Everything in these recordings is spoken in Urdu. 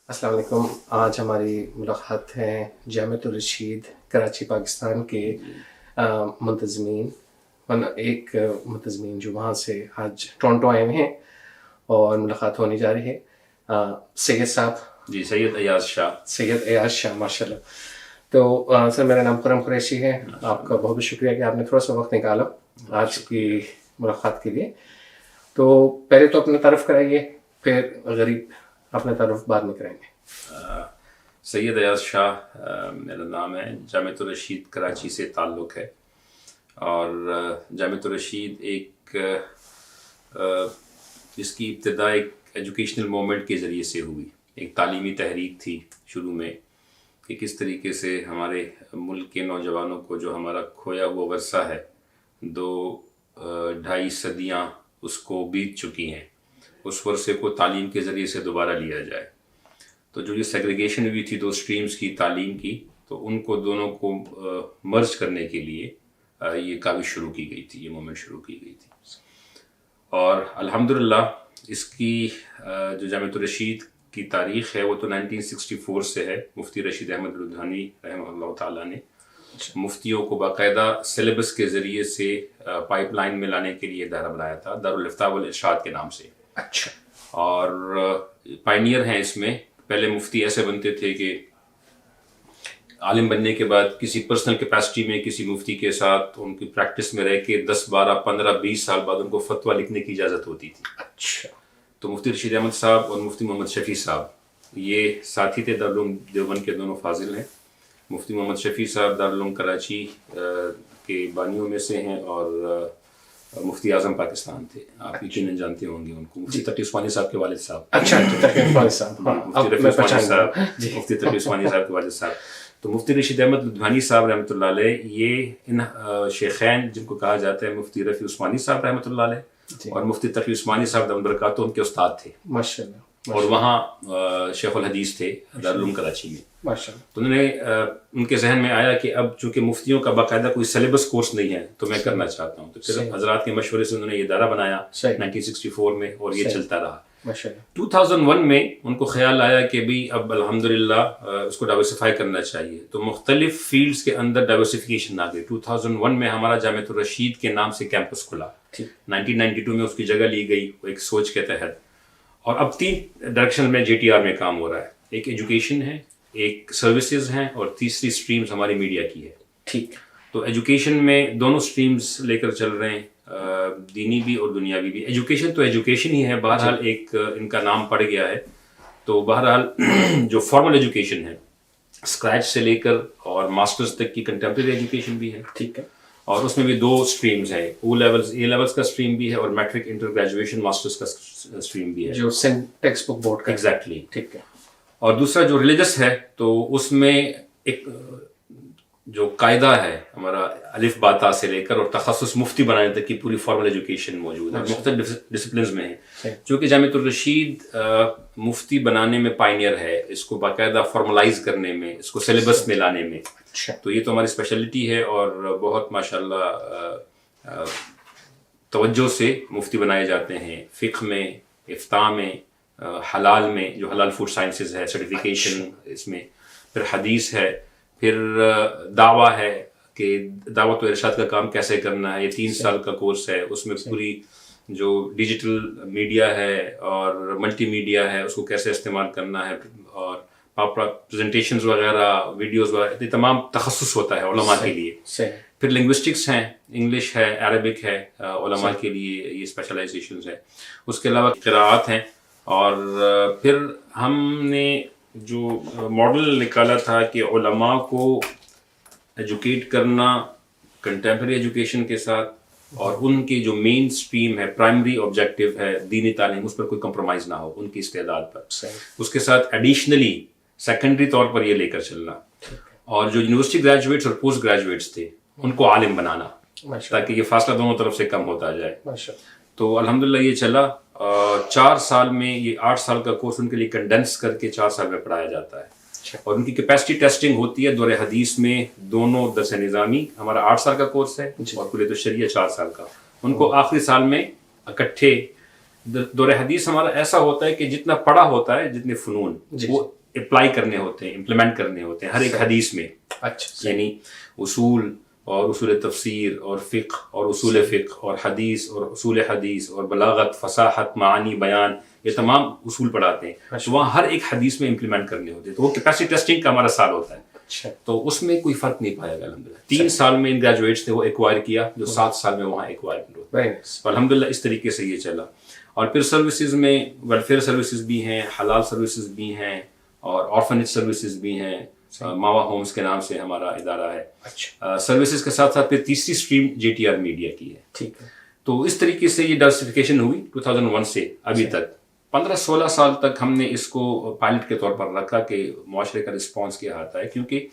السلام علیکم. آج ہماری ملاقات ہے جامعۃ الرشید کراچی پاکستان کے منتظمین ایک منتظمین جو وہاں سے آج ٹورنٹو آئے ہوئے ہیں اور ملاقات ہونے جا رہی ہے. سید صاحب. جی سید ایاز شاہ. سید ایاز شاہ ماشاء اللہ. تو سر میرا نام خرم قریشی ہے. آپ کا بہت بہت شکریہ کہ آپ نے تھوڑا سا وقت نکالا آج کی ملاقات کے لیے. تو پہلے تو اپنا تعارف کرائیے، پھر غریب اپنا تعارف بعد میں کریں گے. سید ایاز شاہ میرا نام ہے. جامعۃ الرشید کراچی سے تعلق ہے، اور جامعۃ الرشید ایک جس کی ابتدا ایک ایجوکیشنل موومنٹ کے ذریعے سے ہوئی. ایک تعلیمی تحریک تھی شروع میں کہ کس طریقے سے ہمارے ملک کے نوجوانوں کو جو ہمارا کھویا ہوا ورثہ ہے، 2-2.5 صدیاں اس کو بیت چکی ہیں، اس ورثے کو تعلیم کے ذریعے سے دوبارہ لیا جائے. تو جو یہ سیگریگیشن ہوئی تھی 2 اسٹریمز کی تعلیم کی، تو ان کو دونوں کو مرج کرنے کے لیے یہ کاوش شروع کی گئی تھی، یہ موومنٹ شروع کی گئی تھی. اور الحمدللہ اس کی جو جامعۃ الرشید کی تاریخ ہے وہ تو 1964 سے ہے. مفتی رشید احمد لدھیانوی رحمہ اللہ تعالیٰ نے مفتیوں کو باقاعدہ سلیبس کے ذریعے سے پائپ لائن میں لانے کے لیے ادارہ بنایا تھا، دارالافتاء والارشاد کے نام سے. اچھا. اور پائنیئر ہیں اس میں. پہلے مفتی ایسے بنتے تھے کہ عالم بننے کے بعد کسی پرسنل کیپیسٹی میں کسی مفتی کے ساتھ ان کی پریکٹس میں رہ کے 10 12 15 20 سال بعد ان کو فتویٰ لکھنے کی اجازت ہوتی تھی. اچھا. تو مفتی رشید احمد صاحب اور مفتی محمد شفیع صاحب یہ ساتھی تھے. دارالعلوم دیوبند کے دونوں فاضل ہیں. مفتی محمد شفیع صاحب دارالعلوم کراچی کے بانیوں میں سے ہیں، اور مفتی اعظم پاکستان تھے. آپ یقیناً جانتے ہوں گے ان کو. مفتی تقی عثمانی صاحب کے والد صاحب. اچھا. تقی عثمانی صاحب. مفتی رفیع عثمانی صاحب. مفتی تقی عثمانی صاحب کے والد صاحب. تو مفتی رشید احمد لدھیانوی صاحب رحمۃ اللہ علیہ، یہ ان شیخین جن کو کہا جاتا ہے مفتی رفیع عثمانی صاحب رحمۃ اللہ علیہ اور مفتی تقی عثمانی صاحب دامت برکاتہ، ان کے استاد تھے ماشاء اللہ. اور وہاں شیخ الحدیث تھے دارالعلوم کراچی میں. ماشاء اللہ. تو انہوں نے ان کے ذہن میں آیا کہ اب چونکہ مفتیوں کا باقاعدہ کوئی سلیبس کورس نہیں ہے تو میں کرنا چاہتا ہوں. تو پھر حضرات کے مشورے سے انہوں نے یہ ادارہ بنایا 1964 میں، اور یہ چلتا رہا. 2001 میں ان کو خیال آیا کہ بھی اب الحمدللہ اس کو ڈائیورسفائی کرنا چاہیے. تو مختلف فیلڈز کے اندر ڈائیورسفیکیشن آ گئی. 2001 میں ہمارا جامعۃ الرشید کے نام سے کیمپس کھلا. 1992 میں اس کی جگہ لی گئی ایک سوچ کے تحت. اور اب 3 ڈائریکشن میں JTR میں کام ہو رہا ہے. ایک ایجوکیشن ہے، ایک سروسز ہیں، اور تیسری اسٹریمز ہماری میڈیا کی ہے. ٹھیک. تو ایجوکیشن میں دونوں اسٹریمز لے کر چل رہے ہیں، دینی بھی اور دنیاوی بھی. ایجوکیشن تو ایجوکیشن ہی ہے، بہرحال ایک ان کا نام پڑ گیا ہے. تو بہرحال جو فارمل ایجوکیشن ہے اسکریچ سے لے کر اور ماسٹرز تک کی کنٹمپریری ایجوکیشن بھی ہے. ٹھیک ہے. اور اس میں بھی 2 اسٹریمز ہیں، اے لیولز کا اسٹریم بھی ہے اور میٹرک انٹر گریجویشن ماسٹرز کا اسٹریم بھی ہے، جو ٹیکسٹ بک بورڈ کا. ایگزیکٹلی. ٹھیک ہے. اور دوسرا جو ریلیجس ہے تو اس میں ایک جو قاعدہ ہے ہمارا الف با تا سے لے کر اور تخصص مفتی بنانے تک کی پوری فارمل ایجوکیشن موجود ہے، مختلف ڈسپلنز میں ہے. چونکہ جامعۃ الرشید مفتی بنانے میں پائنیئر ہے، اس کو باقاعدہ فارملائز کرنے میں، اس کو سلیبس میں لانے میں. تو یہ تو ہماری اسپیشلٹی ہے، اور بہت ماشاءاللہ توجہ سے مفتی بنائے جاتے ہیں. فقہ میں، افتاء میں، حلال میں جو حلال فوڈ سائنسز ہے سرٹیفیکیشن اس میں، پھر حدیث ہے، پھر دعویٰ ہے کہ دعوت و ارشاد کا کام کیسے کرنا ہے. یہ 3 سال کا کورس ہے. اس میں پوری جو ڈیجیٹل میڈیا ہے اور ملٹی میڈیا ہے اس کو کیسے استعمال کرنا ہے، اور پریزنٹیشنز وغیرہ، ویڈیوز وغیرہ، یہ تمام تخصص ہوتا ہے علماء کے لیے. پھر لنگوسٹکس ہیں، انگلش ہے، عربک ہے، علماء کے لیے یہ اسپیشلائزیشنز ہیں. اس کے علاوہ قراءات ہیں. اور پھر ہم نے جو ماڈل نکالا تھا کہ علماء کو ایجوکیٹ کرنا کنٹمپریری ایجوکیشن کے ساتھ، اور ان کی جو مین اسٹریم ہے، پرائمری آبجیکٹیو ہے دینی تعلیم، اس پر کوئی کمپرومائز نہ ہو ان کی استعداد پر. اس کے ساتھ ایڈیشنلی سیکنڈری طور پر یہ لے کر چلنا، اور جو یونیورسٹی گریجویٹس اور پوسٹ گریجویٹس تھے ان کو عالم بنانا، تاکہ یہ فاصلہ دونوں طرف سے کم ہوتا جائے. تو الحمدللہ یہ چلا. 4 سال میں یہ 8 سال کا کورس ان کے لیے کنڈینس کر کے 4 سال میں پڑھایا جاتا ہے. اور ان کی کیپیسٹی ٹیسٹنگ ہوتی ہے دور حدیث میں. دونوں درس نظامی ہمارا 8 سال کا کورس ہے، اور کلیت الشریعہ 4 سال کا. ان کو آخری سال میں اکٹھے دور حدیث ہمارا ایسا ہوتا ہے کہ جتنا پڑھا ہوتا ہے، جتنے فنون وہ اپلائی کرنے ہوتے ہیں، امپلیمنٹ کرنے ہوتے ہیں ہر ایک حدیث میں. اچھا، یعنی اصول اور اصول تفسیر اور فقہ اور اصول فقہ اور حدیث اور اصول حدیث اور بلاغت، فصاحت، معانی، بیان، یہ تمام اصول پڑھاتے ہیں. تو وہاں ہر ایک حدیث میں امپلیمنٹ کرنے ہوتے ہیں. تو وہ کیپیسٹی ٹیسٹنگ کا ہمارا سال ہوتا ہے. تو اس میں کوئی فرق نہیں پایا گا الحمدللہ. 3 سال میں ان گریجویٹس نے وہ ایکوائر کیا جو 7 سال میں وہاں ایکوائر ہوتا ہے. الحمدللہ اس طریقے سے یہ چلا. اور پھر سروسز میں ویلفیئر سروسز بھی ہیں، حلال سروسز بھی ہیں، اور آرفنیج سروسز بھی ہیں. ماوا ہومز کے نام سے ہمارا ادارہ ہے. سروسز کے ساتھ ساتھ پھر تیسری اسٹریم JTR میڈیا کی ہے. ٹھیک ہے. تو اس طریقے سے یہ ڈائورسفیکیشن ہوئی 2001 سے ابھی تک. 15-16 سال تک ہم نے اس کو پائلٹ کے طور پر رکھا کہ معاشرے کا رسپانس کیا آتا ہے، کیونکہ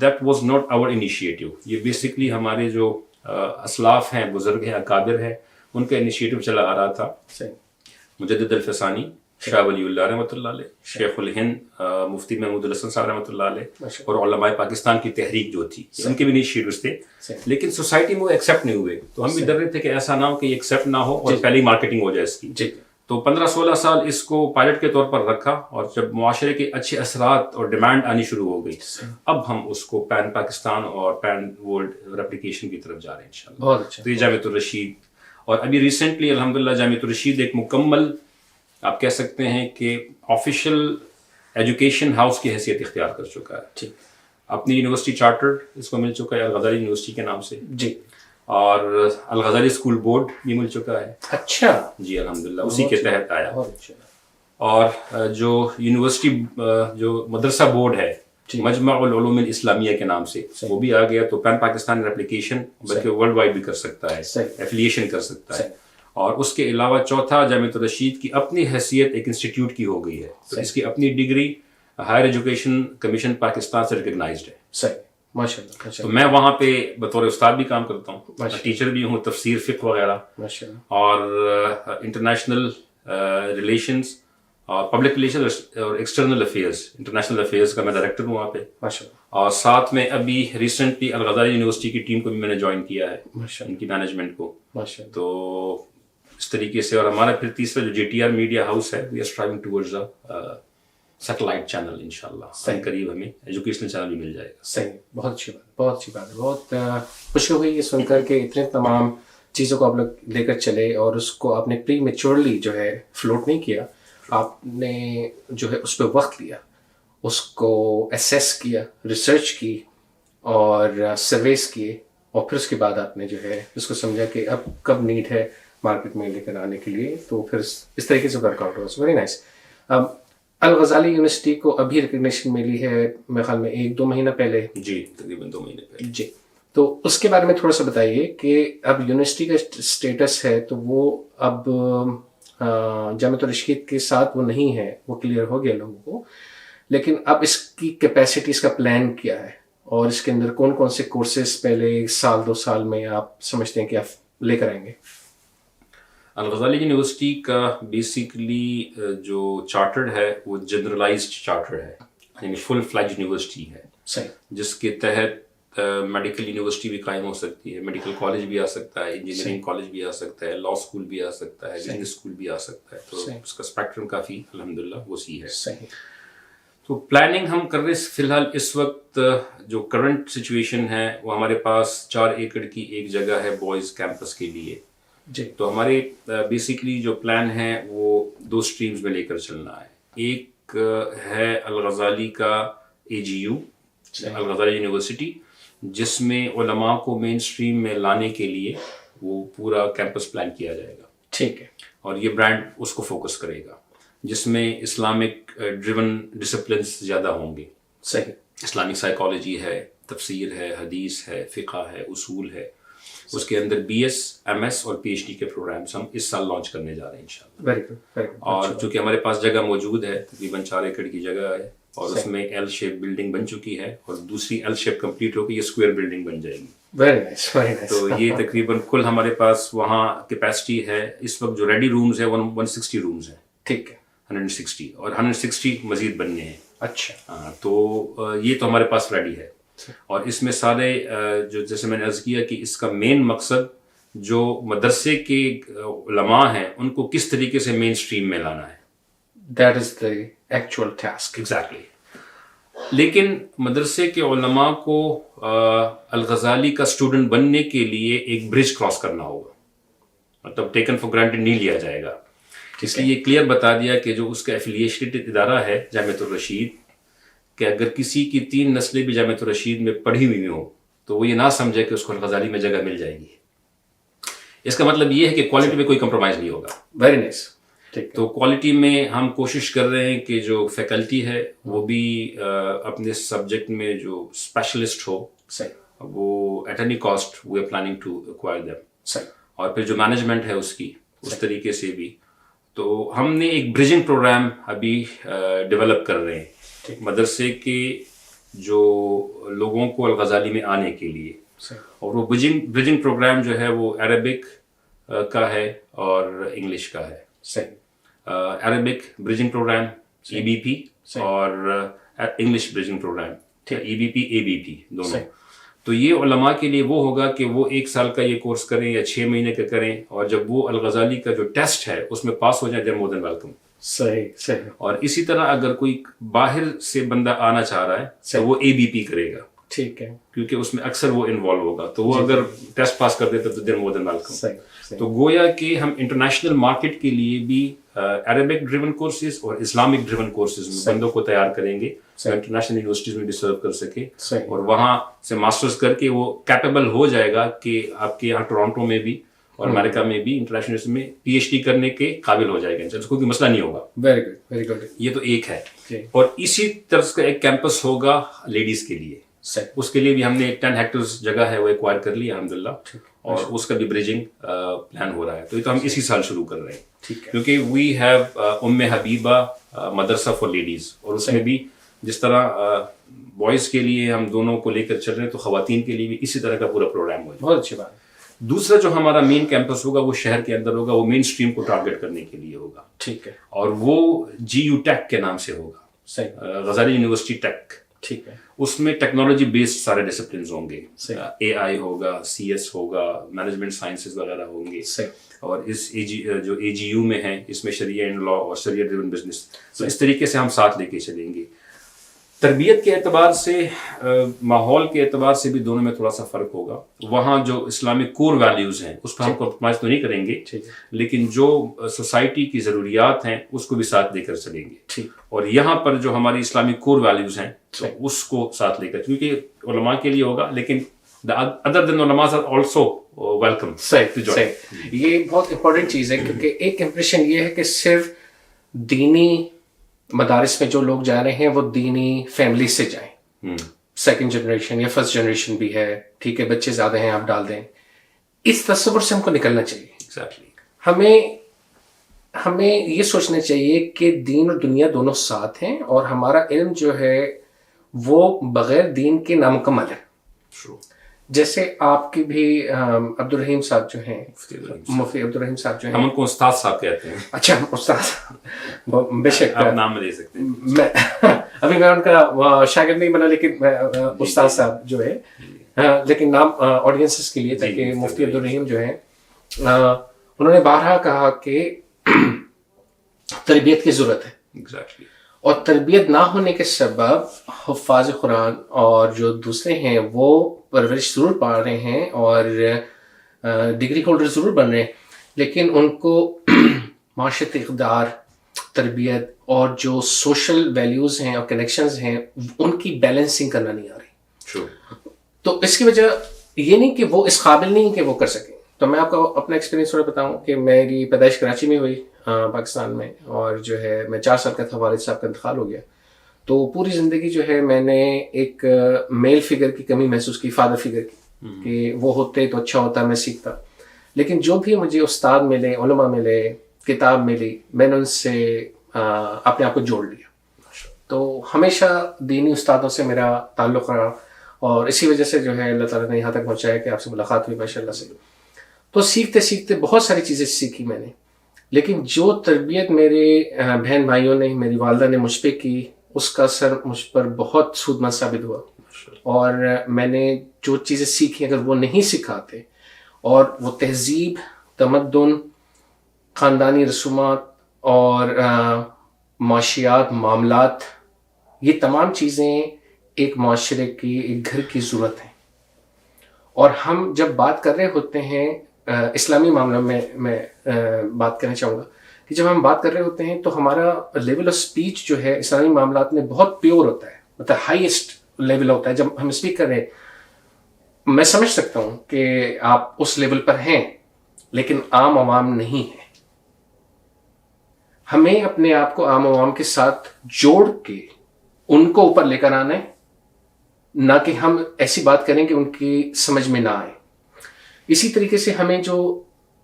that was not our initiative. یہ بیسکلی ہمارے جو اسلاف ہیں، بزرگ ہیں، اکابر ہیں، ان کا انیشیٹو چلا آ رہا تھا. مجدد الفسانی، شاہ ولی اللہ رحمۃ اللہ علیہ، شیخ الہند مفتی محمود الحسن صاحب رحمۃ اللہ علیہ، اور علماء پاکستان کی تحریک جو تھی، ان کے بھی انیشیٹوز تھے. لیکن سوسائٹی میں وہ ایکسیپٹ نہیں ہوئے. تو ہم بھی ڈر رہے تھے کہ ایسا نہ ہو کہ یہ ایکسیپٹ نہ ہو اور پہلی مارکیٹنگ ہو جائے اس کی. تو 15-16 سال اس کو پائلٹ کے طور پر رکھا، اور جب معاشرے کے اچھے اثرات اور ڈیمانڈ آنی شروع ہو گئی، اب ہم اس کو پین پاکستان اور پین ورلڈ ریپلیکیشن کی طرف جا رہے ہیں انشاءاللہ. بہت اچھا. تو یہ جامعۃ الرشید، اور ابھی ریسنٹلی الحمدللہ جامعۃ الرشید ایک مکمل آپ کہہ سکتے ہیں کہ آفیشیل ایجوکیشن ہاؤس کی حیثیت اختیار کر چکا ہے. اپنی یونیورسٹی چارٹر اس کو مل چکا ہے الغزالی یونیورسٹی کے نام سے. اور الغزالی اسکول بورڈ بھی مل چکا ہے. اچھا جی الحمدللہ اسی کے تحت آیا. اور جو یونیورسٹی جو مدرسہ بورڈ ہے مجمع العلوم الاسلامیہ کے نام سے، وہ بھی آ گیا. تو پین پاکستان ریپلیکیشن بلکہ ورلڈ وائڈ بھی کر سکتا ہے، ایفیلیشن کر سکتا ہے. اور اس کے علاوہ چوتھا، جامعۃ الرشید کی اپنی حیثیت ایک انسٹیٹیوٹ کی ہو گئی ہے. تو اس کی اپنی degree higher education commission Pakistan سے ریکگنائزڈ ہے. صحیح، ماشاءاللہ. تو میں وہاں پہ بطور استاد بھی کام کرتا ہوں، ٹیچر بھی ہوں، تفسیر، فقہ وغیرہ، اور انٹرنیشنل ریلیشنز اور پبلک ریلیشنز اور ایکسٹرنل افیئرز، انٹرنیشنل افیئرز کا میں ڈائریکٹر ہوں وہاں پہ. اور ساتھ میں ابھی ریسنٹلی الغزالی یونیورسٹی کی ٹیم کو بھی میں نے جوائن کیا ہے، ان کی مینجمنٹ کو. تو اس طریقے سے. اور ہمارا پھر تیسرا جو JTR میڈیا ہاؤس ہے، we are striving towards satellite channel انشاءاللہ. قریب ہمیں ایجوکیشنل چینل بھی مل جائے گا. صحیح، بہت اچھی بات، بہت اچھی بات ہے. بہت خوشی ہوئی یہ سن کر کہ اتنے تمام چیزوں کو آپ لوگ لے کر چلے، اور اس کو آپ نے پری میچورلی جو ہے فلوٹ نہیں کیا. آپ نے جو ہے اس پہ وقت لیا، اس کو ایسیس کیا، ریسرچ کی، اور سرویز کیے، اور پھر اس کے بعد آپ نے جو ہے اس کو سمجھا کہ اب کب نیڈ ہے مارکیٹ میں لے کر آنے کے لیے. تو پھر اس طریقے سے ورک آؤٹ ہوا. Very nice. الغزالی یونیورسٹی کو ابھی ریکگنیشن ملی ہے میرے خیال میں 1-2 مہینہ پہلے. جی تقریباً 2 مہینے پہلے. جی. تو اس کے بارے میں تھوڑا سا بتائیے کہ اب یونیورسٹی کا اسٹیٹس ہے تو وہ اب جامعۃ الرشید کے ساتھ وہ نہیں ہے، وہ کلیئر ہو گیا لوگوں کو. لیکن اب اس کی کیپیسٹی، اس کا پلان کیا ہے، اور اس کے اندر کون کون سے کورسز پہلے 1-2 سال میں آپ سمجھتے ہیں کہ آپ لے کر آئیں گے؟ الغزالی یونیورسٹی کا بیسکلی جو چارٹرڈ ہے وہ جنرلائزڈ چارٹر ہے، یعنی فل فلیج یونیورسٹی ہے. صحیح. جس کے تحت میڈیکل یونیورسٹی بھی قائم ہو سکتی ہے، میڈیکل کالج بھی آ سکتا ہے، انجینئرنگ کالج بھی آ سکتا ہے، لا اسکول بھی آ سکتا ہے، بزنس اسکول بھی آ سکتا ہے. تو اس کا اسپیکٹرم کافی الحمدللہ وسیع ہے. صحیح. تو پلاننگ ہم کر رہے فی الحال اس وقت جو کرنٹ سچویشن ہے وہ ہمارے پاس 4 ایکڑ کی ایک جگہ ہے بوائز کیمپس کے لیے. جی. تو ہمارے بیسکلی جو پلان ہے وہ 2 اسٹریمز میں لے کر چلنا ہے. ایک ہے الغزالی کا AGU، الغزالی یونیورسٹی، جس میں علماء کو مین اسٹریم میں لانے کے لیے وہ پورا کیمپس پلان کیا جائے گا. ٹھیک ہے. اور یہ برانڈ اس کو فوکس کرے گا، جس میں اسلامک ڈریون ڈسپلنس زیادہ ہوں گے. صحیح. اسلامک سائیکالوجی ہے، تفسیر ہے، حدیث ہے، فقہ ہے، اصول ہے. اس کے اندر BS، MS اور PhD کے پروگرامس ہم اس سال لانچ کرنے جا رہے ہیں انشاءاللہ. Very good. اور چونکہ ہمارے پاس جگہ موجود ہے، تقریباً 4 ایکڑ کی جگہ ہے، اور اس میں L شیپ بلڈنگ بن چکی ہے، اور دوسری L شیپ کمپلیٹ ہو کے یہ اسکوائر بلڈنگ بن جائے گی. Very nice, very nice. تو یہ تقریباً کل ہمارے پاس وہاں کیپیسٹی ہے اس وقت جو ریڈی رومز ہیں 160 رومز ہیں. ٹھیک ہے. 160 اور 160 مزید بننے ہیں. اچھا. ہاں، تو یہ تو ہمارے پاس ریڈی ہے. اور اس میں سارے جو جیسے میں نے عرض کیا کہ اس کا مین مقصد جو مدرسے کے علماء ہیں ان کو کس طریقے سے مین اسٹریم میں لانا ہے. That is the actual task. Exactly. لیکن مدرسے کے علماء کو الغزالی کا اسٹوڈنٹ بننے کے لیے ایک برج کراس کرنا ہوگا, مطلب ٹیکن فار گرانٹیڈ نہیں لیا جائے گا. اس لیے یہ کلیئر بتا دیا کہ جو اس کا ایفیلیشیٹڈ ادارہ ہے جامعۃ الرشید, کہ اگر کسی کی 3 نسلیں بھی جامعۃ الرشید میں پڑھی ہوئی ہوں تو وہ یہ نہ سمجھے کہ اس کو الغزالی میں جگہ مل جائے گی. اس کا مطلب یہ ہے کہ کوالٹی میں کوئی کمپرومائز نہیں ہوگا. Very nice. تو کوالٹی میں ہم کوشش کر رہے ہیں کہ جو فیکلٹی ہے وہ بھی اپنے سبجیکٹ میں جو اسپیشلسٹ ہو, وہ at any cost we are planning to acquire them. اور پھر جو مینجمنٹ ہے اس کی اس طریقے سے بھی. تو ہم نے ایک بریجنگ پروگرام ابھی ڈیولپ کر رہے ہیں مدرسے کے جو لوگوں کو الغزالی میں آنے کے لیے, اور وہ بریجنگ پروگرام جو ہے وہ عربک کا ہے اور انگلش کا ہے. عربک بریجنگ پروگرام EBP اور English bridging programme EBP ABP دونوں. تو یہ علماء کے لیے وہ ہوگا کہ وہ 1 سال کا یہ کورس کریں یا 6 مہینے کا کریں, اور جب وہ الغزالی کا جو ٹیسٹ ہے اس میں پاس ہو جائیں دیر مور دین ویلکم. صحیح. اور اسی طرح اگر کوئی باہر سے بندہ آنا چاہ رہا ہے تو وہ ABP کرے گا. ٹھیک ہے, کیونکہ اس میں اکثر وہ انوالو ہوگا, تو وہ اگر ٹیسٹ پاس کر دیتا تو دیر مور دین ویلکم. تو گویا کہ ہم انٹرنیشنل مارکیٹ کے لیے بھی عربک ڈریون کورسز اور اسلامک ڈریون کورسز میں بندوں کو تیار کریں گے جو انٹرنیشنل یونیورسٹیز میں بھی سرو کر سکے, اور وہاں سے ماسٹرز کر کے وہ کیپیبل ہو جائے گا کہ آپ کے یہاں ٹورانٹو میں بھی اور امریکہ میں بھی انٹرنیشنل یونیورسٹی میں PhD کرنے کے قابل ہو جائے گا, اس کو کوئی مسئلہ نہیں ہوگا. Very good. یہ تو ایک ہے. اور اسی طرح کا ایک کیمپس ہوگا لیڈیز کے لیے. اس کے لیے بھی ہم نے 10 ہیکٹرز جگہ ہے وہ ایکوائر کر لی الحمدللہ, اور اس کا بھی بریجنگ پلان ہو رہا ہے. تو یہ تو ہم اسی سال شروع کر رہے ہیں, کیونکہ وی ہیو حبیبہ مدرسہ فار لیڈیز, اور اس میں بھی جس طرح بوائز کے لیے ہم دونوں کو لے کر چل رہے ہیں تو خواتین کے لیے بھی اسی طرح کا پورا پروگرام ہوگا. بہت اچھی بات. دوسرا جو ہمارا مین کیمپس ہوگا وہ شہر کے اندر ہوگا, وہ مین اسٹریم کو ٹارگیٹ کرنے کے لیے ہوگا. ٹھیک ہے. اور وہ GU ٹیک کے نام سے ہوگا, غزالی یونیورسٹی ٹیک. ٹھیک ہے. اس میں ٹیکنالوجی بیسڈ سارے ڈسپلنز ہوں گے, AI ہوگا, CS ہوگا, مینجمنٹ سائنسز وغیرہ ہوں گے, اور اس جو AGU میں ہے اس میں شریعہ اینڈ لا اور شریعہ ڈریون بزنس. تو اس طریقے سے ہم ساتھ لے کے چلیں گے. تربیت کے اعتبار سے, ماحول کے اعتبار سے بھی دونوں میں تھوڑا سا فرق ہوگا. وہاں جو اسلامک کور ویلیوز ہیں اس پر ہم کمپرومائز تو نہیں کریں گے, لیکن جو سوسائٹی کی ضروریات ہیں اس کو بھی ساتھ لے کر چلیں گے. اور یہاں پر جو ہماری اسلامک کور ویلیوز ہیں اس کو ساتھ لے کر, کیونکہ علماء کے لیے ہوگا لیکن other than علماء are also welcome. صحیح. یہ بہت امپورٹنٹ چیز ہے, کیونکہ ایک امپریشن یہ ہے کہ صرف دینی مدارس میں جو لوگ جا رہے ہیں وہ دینی فیملی سے جائیں, 2nd جنریشن یا 1st جنریشن بھی ہے, ٹھیک ہے, بچے زیادہ ہیں آپ ڈال دیں. اس تصور سے ہم کو نکلنا چاہیے. ہمیں یہ سوچنا چاہیے کہ دین اور دنیا دونوں ساتھ ہیں, اور ہمارا علم جو ہے وہ بغیر دین کے نامکمل ہے. جیسے آپ کی بھی عبدالرحیم صاحب جو ہیں, مفتی عبدالرحیم صاحب جو ہیں, ہم ان کو استاد صاحب کہتے ہیں. اچھا, استاد, بے شک آپ نام لے سکتے ہیں. میں ابھی میں ان کا شاگرد نہیں بنا, لیکن استاد صاحب جو ہے, لیکن نام آڈینسز کے لیے تھا کہ مفتی عبدالرحیم جو ہیں انہوں نے بارہا کہا کہ تربیت کی ضرورت ہے, اور تربیت نہ ہونے کے سبب حفاظ قرآن اور جو دوسرے ہیں وہ پرورش ضرور پا رہے ہیں اور ڈگری ہولڈر ضرور بن رہے ہیں, لیکن ان کو معاشرتی اقدار, تربیت اور جو سوشل ویلیوز ہیں اور کنیکشنز ہیں ان کی بیلنسنگ کرنا نہیں آ رہی. تو اس کی وجہ یہ نہیں کہ وہ اس قابل نہیں کہ وہ کر سکیں. تو میں آپ کو اپنا ایکسپیرینس تھوڑا بتاؤں کہ میری پیدائش کراچی میں ہوئی پاکستان میں, اور جو ہے میں 4 سال کا تھا, والد صاحب کا انتقال ہو گیا. تو پوری زندگی جو ہے میں نے ایک میل فگر کی کمی محسوس کی, فادر فگر کی, کہ وہ ہوتے تو اچھا ہوتا, میں سیکھتا. لیکن جو بھی مجھے استاد ملے, علماء ملے, کتاب ملی, میں نے ان سے اپنے آپ کو جوڑ لیا. تو ہمیشہ دینی استادوں سے میرا تعلق رہا, اور اسی وجہ سے جو ہے اللہ تعالیٰ نے یہاں تک پہنچایا کہ آپ سے ملاقات ہوئی ماشاء اللہ سے. تو سیکھتے سیکھتے بہت ساری چیزیں سیکھی میں نے, لیکن جو تربیت میرے بہن بھائیوں نے, میری والدہ نے مجھ پہ کی, اس کا اثر مجھ پر بہت سودمند ثابت ہوا. اور میں نے جو چیزیں سیکھی اگر وہ نہیں سکھاتے, اور وہ تہذیب، تمدن، خاندانی رسومات اور معاشیات، معاملات، یہ تمام چیزیں ایک معاشرے کی، ایک گھر کی ضرورت ہیں. اور ہم جب بات کر رہے ہوتے ہیں اسلامی معاملوں میں بات کرنا چاہوں گا کہ جب ہم بات کر رہے ہوتے ہیں تو ہمارا لیول آف سپیچ جو ہے اسلامی معاملات میں بہت پیور ہوتا ہے، مطلب ہائیسٹ لیول ہوتا ہے. جب ہم اسپیک کر رہے ہیں میں سمجھ سکتا ہوں کہ آپ اس لیول پر ہیں لیکن عام عوام نہیں ہیں. ہمیں اپنے آپ کو عام عوام کے ساتھ جوڑ کے ان کو اوپر لے کر آنا ہے، نہ کہ ہم ایسی بات کریں کہ ان کی سمجھ میں نہ آئے. اسی طریقے سے ہمیں جو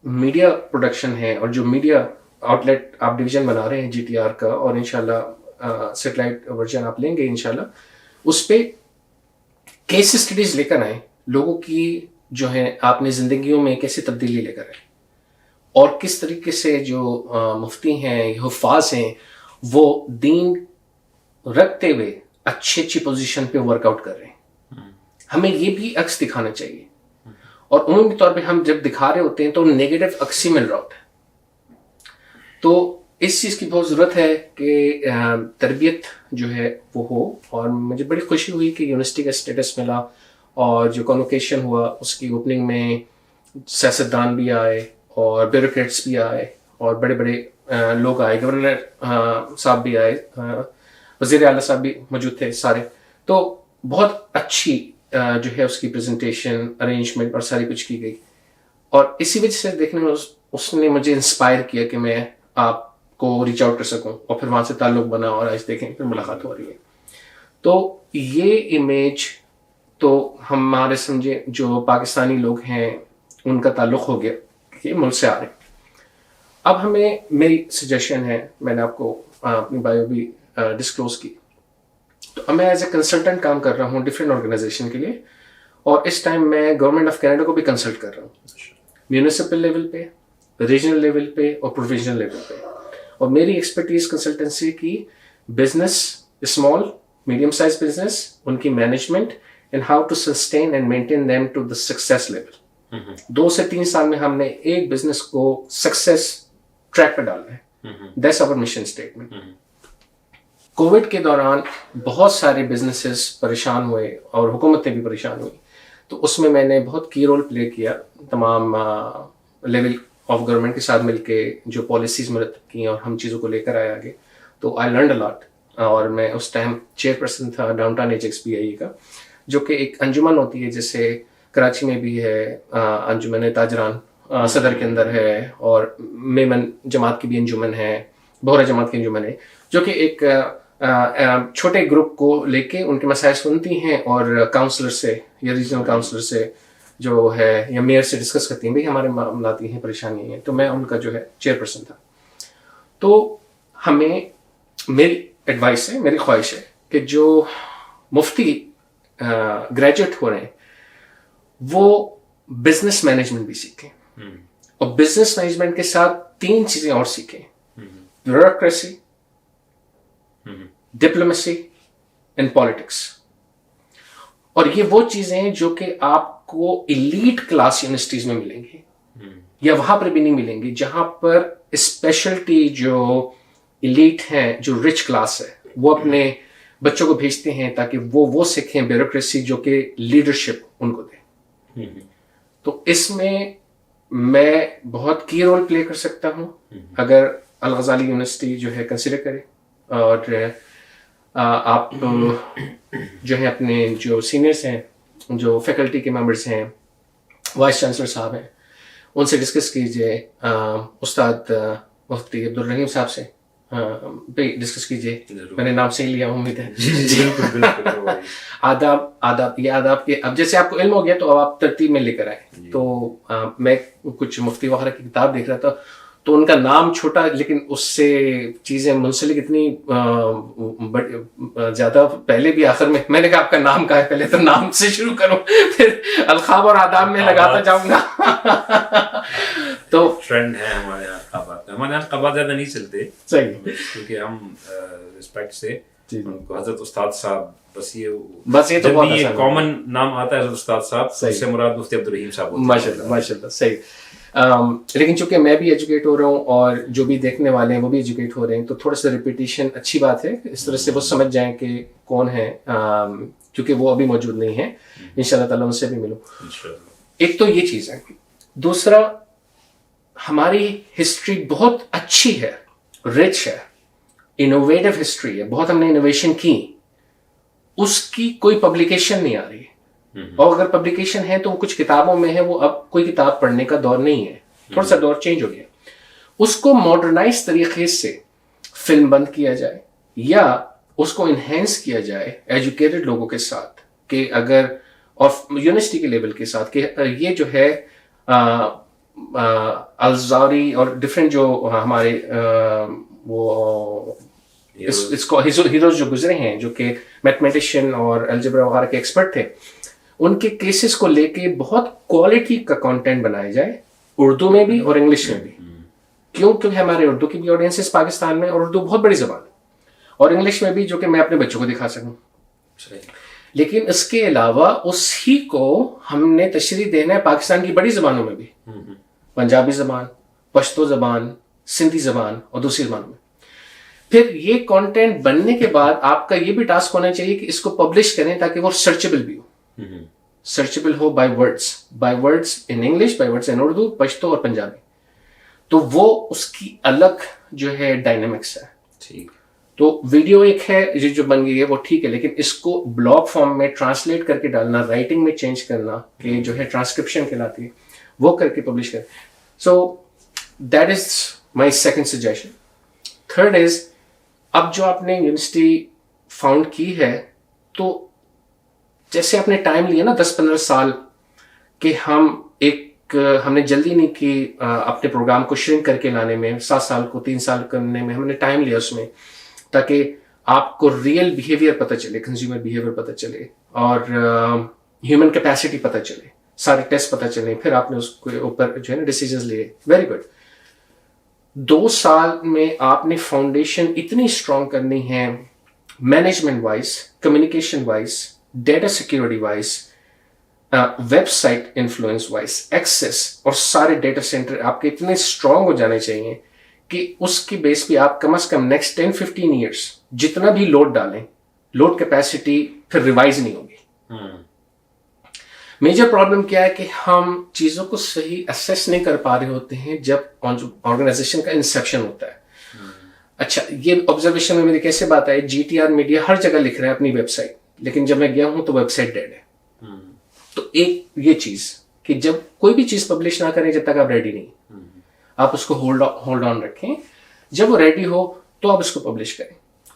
میڈیا پروڈکشن ہے اور جو میڈیا آؤٹ لیٹ آپ ڈویژن بنا رہے ہیں GTR کا، اور انشاءاللہ سیٹلائٹ ورژن آپ لیں گے انشاءاللہ، اس پہ کیس اسٹڈیز لے کر آئیں، لوگوں کی جو ہے آپ نے زندگیوں میں کیسے تبدیلی لے کر آئیں، اور کس طریقے سے جو مفتی ہیں، حفاظ ہیں، وہ دین رکھتے ہوئے اچھی پوزیشن پہ ورک آؤٹ کر رہے ہیں. ہمیں یہ بھی عکس دکھانا چاہیے. اور عمومی طور پہ ہم جب دکھا رہے ہوتے ہیں تو نیگیٹو عکس ہی مل رہا ہوتا ہے. تو اس چیز کی بہت ضرورت ہے کہ تربیت جو ہے وہ ہو. اور مجھے بڑی خوشی ہوئی کہ یونیورسٹی کا اسٹیٹس ملا، اور جو کنوکیشن ہوا اس کی اوپننگ میں سیاستدان بھی آئے اور بیوروکریٹس بھی آئے اور بڑے بڑے لوگ آئے، گورنر صاحب بھی آئے، وزیر اعلیٰ صاحب بھی موجود تھے سارے. تو بہت اچھی جو ہے اس کی پریزنٹیشن، ارینجمنٹ اور ساری کچھ کی گئی. اور اسی وجہ سے دیکھنے میں اس نے مجھے انسپائر کیا کہ میں آپ کو ریچ آؤٹ کر سکوں، اور پھر وہاں سے تعلق بنا اور آج دیکھیں پھر ملاقات ہو رہی ہے. تو یہ امیج تو ہمارے سمجھے جو پاکستانی لوگ ہیں ان کا تعلق ہو گیا کہ ملک سے آ رہے ہیں. اب ہمیں میری سجیشن ہے، میں نے آپ کو اپنی بایو بھی ڈسکلوز کی، تو میں ایز اے کنسلٹنٹ کام کر رہا ہوں ڈفرینٹ آرگنائزیشن کے لیے. اور اس ٹائم میں گورنمنٹ آف کینیڈا کو بھی کنسلٹ کر رہا ہوں، میونسپل لیول پہ، ریجنل لیول پہ اور پروونشل لیول پہ. اور میری ایکسپرٹیز کنسلٹنسی کی business, small medium size business, ان کی management and how to sustain and maintain them to the success level. 2 سے 3 سال میں ہم نے ایک بزنس کو سکسیس ٹریک پہ ڈالنا ہے. That's our mission statement. COVID کے دوران بہت سارے بزنسز پریشان ہوئے اور حکومتیں بھی پریشان ہوئی، تو اس میں میں نے بہت کی رول پلے کیا، تمام لیول آف گورنمنٹ کے ساتھ مل کے جو پالیسیز مرتب کی اور ہم چیزوں کو لے کر آئے آگے. تو آئی لرنڈ اے لاٹ. اور میں اس ٹائم چیئرپرسن تھا ڈاؤن ٹاؤن HXBIE کا، جو کہ ایک انجمن ہوتی ہے، جیسے کراچی میں بھی ہے انجمن تاجران صدر کے اندر ہے، اور میمن جماعت کی بھی انجمن ہے، بہرہ جماعت کی انجمن ہے، جو کہ ایک چھوٹے گروپ کو لے کے ان کے مسائل سنتی ہیں اور کاؤنسلر سے یا ریجنل کاؤنسلر سے جو ہے یا میئر سے ڈسکس کرتی ہیں، بھائی ہمارے معاملات ہیں، پریشانیاں ہیں. تو میں ان کا جو ہے چیئرپرسن تھا. تو ہمیں میری ایڈوائس ہے، میری خواہش ہے کہ جو مفتی گریجویٹ ہو رہے ہیں وہ بزنس مینجمنٹ بھی سیکھیں، اور بزنس مینجمنٹ کے ساتھ 3 چیزیں اور سیکھیں: بیوروکریسی، ڈپلومیسی اینڈ پالیٹکس. اور یہ وہ چیزیں ہیں جو کہ آپ کو ایلیٹ کلاس یونیورسٹیز میں ملیں گی، یا وہاں پر بھی نہیں ملیں گی، جہاں پر اسپیشلٹی جو ایلیٹ ہیں، جو رچ کلاس ہے، وہ اپنے بچوں کو بھیجتے ہیں تاکہ وہ سیکھیں بیوروکریسی جو کہ لیڈرشپ ان کو دے. تو اس میں بہت کی رول پلے کر سکتا ہوں اگر الغزالی یونیورسٹی جو ہے کنسیڈر کرے. اور آپ جو ہے اپنے جو سینئرس ہیں، جو فیکلٹی کے ممبرس ہیں، وائس چانسلر صاحب ہیں، ان سے ڈسکس کیجئے. استاد مفتی عبدالرحیم صاحب سے بھی ڈسکس کیجئے. میں نے نام صحیح لیا، امید ہے. آداب یہ آداب کے اب جیسے آپ کو علم ہو گیا تو اب آپ ترتیب میں لے کر آئے. تو میں کچھ مفتی وغیرہ کی کتاب دیکھ رہا تھا، تو ان کا نام چھوٹا لیکن اس سے چیزیں منسلک اتنی زیادہ، پہلے بھی آخر میں نے کہا آپ کا نام کہا ہے، پہلے تو نام سے شروع کروں، پھر القاب اور آداب میں لگاتا جاؤں گا. تو ٹرینڈ ہے ہمارے یہاں القابات میں. ہمارے یہاں القابات زیادہ نہیں چلتے، صحیح، کیونکہ ہم رسپیکٹ سے ان کو حضرت استاد صاحب بس یہ تو جب بہت بھی یہ آسان کامن نام آتا ہے استاد صاحب، اس سے مراد مفتی عبدالرحیم صاحب ہوتے ہیں. ماشاء اللہ صحیح. لیکن چونکہ میں بھی ایجوکیٹ ہو رہا ہوں اور جو بھی دیکھنے والے ہیں وہ بھی ایجوکیٹ ہو رہے ہیں، تو تھوڑا سا ریپیٹیشن اچھی بات ہے، اس طرح سے وہ سمجھ جائیں کہ کون ہے، کیونکہ وہ ابھی موجود نہیں ہے. ان شاء اللہ تعالیٰ ان سے بھی ملوں. ایک تو یہ چیز ہے. دوسرا، ہماری ہسٹری بہت اچھی ہے، رچ ہے، انوویٹو ہسٹری ہے، بہت ہم نے انوویشن کی، اس کی کوئی پبلیکیشن نہیں آ رہی ہے. اور اگر پبلیکیشن ہے تو وہ کچھ کتابوں میں ہے، وہ اب کوئی کتاب پڑھنے کا دور نہیں ہے، تھوڑا سا دور چینج ہو گیا. اس کو ماڈرنائز طریقے سے فلم بند کیا جائے یا اس کو انہینس کیا جائے ایجوکیٹڈ لوگوں کے ساتھ، کہ اگر اور یونیورسٹی کے لیول کے ساتھ، کہ یہ جو ہے الزاری اور ڈفرینٹ جو ہمارے وہ اس کو ہیروز جو گزرے ہیں، جو کہ میتھمیٹیشین اور الجبرا وغیرہ کے ایکسپرٹ تھے، ان کے کیسز کو لے کے بہت کوالٹی کا کانٹینٹ بنایا جائے، اردو میں بھی اور انگلش میں بھی. کیونکہ ہمارے اردو کی بھی آڈینسز پاکستان میں، اور اردو بہت بڑی زبان ہے، اور انگلش میں بھی، جو کہ میں اپنے بچوں کو دکھا سکوں. لیکن اس کے علاوہ اسی کو ہم نے تشریح دینا ہے پاکستان کی بڑی زبانوں میں بھی، پنجابی زبان، پشتو زبان، سندھی زبان اور دوسری زبانوں میں. پھر یہ کانٹینٹ بننے کے بعد آپ کا یہ بھی ٹاسک ہونا چاہیے کہ اس کو پبلش کریں تاکہ وہ سرچیبل بھی ہو. سرچیبل ہو by words in English, by words in Urdu, Pashto اور پنجابی. تو وہ اس کی الگ جو ہے ڈائنامکس ہے. ٹھیک. تو ویڈیو ایک ہے جو بن گئی ہے وہ ٹھیک ہے، لیکن اس کو بلاگ فارم میں ٹرانسلیٹ کر کے ڈالنا، رائٹنگ میں چینج کرنا، کہ جو ہے ٹرانسکرپشن کہلاتی ہے، وہ کر کے پبلش کریں. So that is my second suggestion. Third is, اب جو آپ نے یونیورسٹی فاؤنڈ کی ہے، تو جیسے آپ نے ٹائم لیا نا 10-15 سال، کہ ہم نے جلدی نہیں کی اپنے پروگرام کو شرنک کر کے لانے میں، 7 سال کو 3 سال کرنے میں ہم نے ٹائم لیا اس میں، تاکہ آپ کو ریئل بیہیویئر پتہ چلے، کنزیومر بیہیویئر پتہ چلے، اور ہیومن کیپیسٹی پتہ چلے، سارے ٹیسٹ پتہ چلیں، پھر آپ نے اس کے اوپر جو ہے نا ڈیسیجنز لیے. Very good. 2 سال میں آپ نے فاؤنڈیشن اتنی اسٹرانگ کرنی ہے، management wise, communication wise, data security wise, website influence wise, access, اور سارے ڈیٹا سینٹر آپ کے اتنے اسٹرانگ ہو جانے چاہیے کہ اس کی بیس پہ آپ کم از کم نیکسٹ 10-15 ایئرس جتنا بھی لوڈ ڈالیں، لوڈ کیپیسٹی پھر ریوائز نہیں ہوگی. میجر پرابلم کیا ہے کہ ہم چیزوں کو صحیح اسیس نہیں کر پا رہے ہوتے ہیں جب آرگنائزیشن کا انسیپشن ہوتا ہے. اچھا، یہ آبزرویشن میں میری کیسے بات آئی، جی ٹی آر میڈیا ہر جگہ لکھ رہا ہے اپنی ویب سائٹ، لیکن جب میں گیا ہوں تو ویب سائٹ ڈیڈ ہے. تو ایک یہ چیز کہ جب کوئی بھی چیز پبلش نہ کریں جب تک آپ ریڈی نہیں، آپ اس کو ہولڈ آن رکھیں، جب وہ ریڈی ہو تو آپ اس کو پبلش کریں،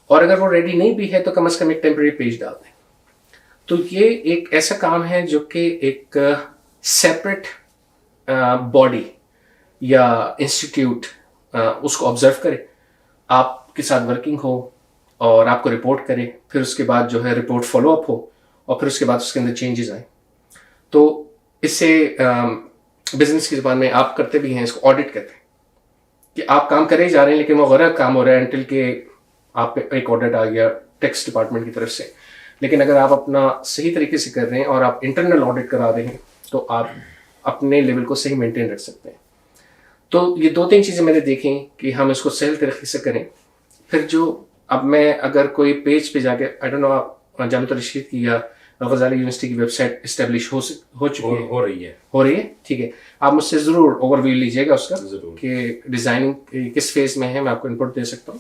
اور اگر وہ ریڈی نہیں بھی ہے تو کم از کم ایک ٹیمپرری پیج ڈال دیں. تو یہ ایک ایسا کام ہے جو کہ ایک سیپریٹ باڈی یا انسٹیٹیوٹ اس کو آبزرو کرے، آپ کے ساتھ ورکنگ ہو اور آپ کو رپورٹ کرے، پھر اس کے بعد جو ہے رپورٹ فالو اپ ہو، اور پھر اس کے بعد اس کے اندر چینجز آئیں. تو اس سے بزنس کی زبان میں آپ کرتے بھی ہیں، اس کو آڈٹ کہتے ہیں، کہ آپ کام کرے جا رہے ہیں لیکن وہ غلط کام ہو رہا ہے انٹل کہ آپ پہ ایک آڈٹ آ گیا ٹیکس ڈپارٹمنٹ کی طرف سے. لیکن اگر آپ اپنا صحیح طریقے سے کر رہے ہیں اور آپ انٹرنل آڈٹ کرا رہے ہیں تو آپ اپنے لیول کو صحیح مینٹین رکھ سکتے ہیں. تو یہ 2-3 چیزیں میں نے دیکھیں کہ ہم اس کو صحیح طریقے سے کریں. پھر جو اب میں اگر کوئی پیج پہ جا کے آئی ڈونٹ نو جامعۃ الرشید کی یا غزالی یونیورسٹی کی ویب سائٹ اسٹیبلش ہو چکی ہے، ہو رہی ہے. ٹھیک ہے، آپ مجھ سے ضرور اوور ویو لیجیے گا اس کا، کہ ڈیزائننگ کس فیز میں ہے، میں آپ کو انپٹ دے سکتا ہوں.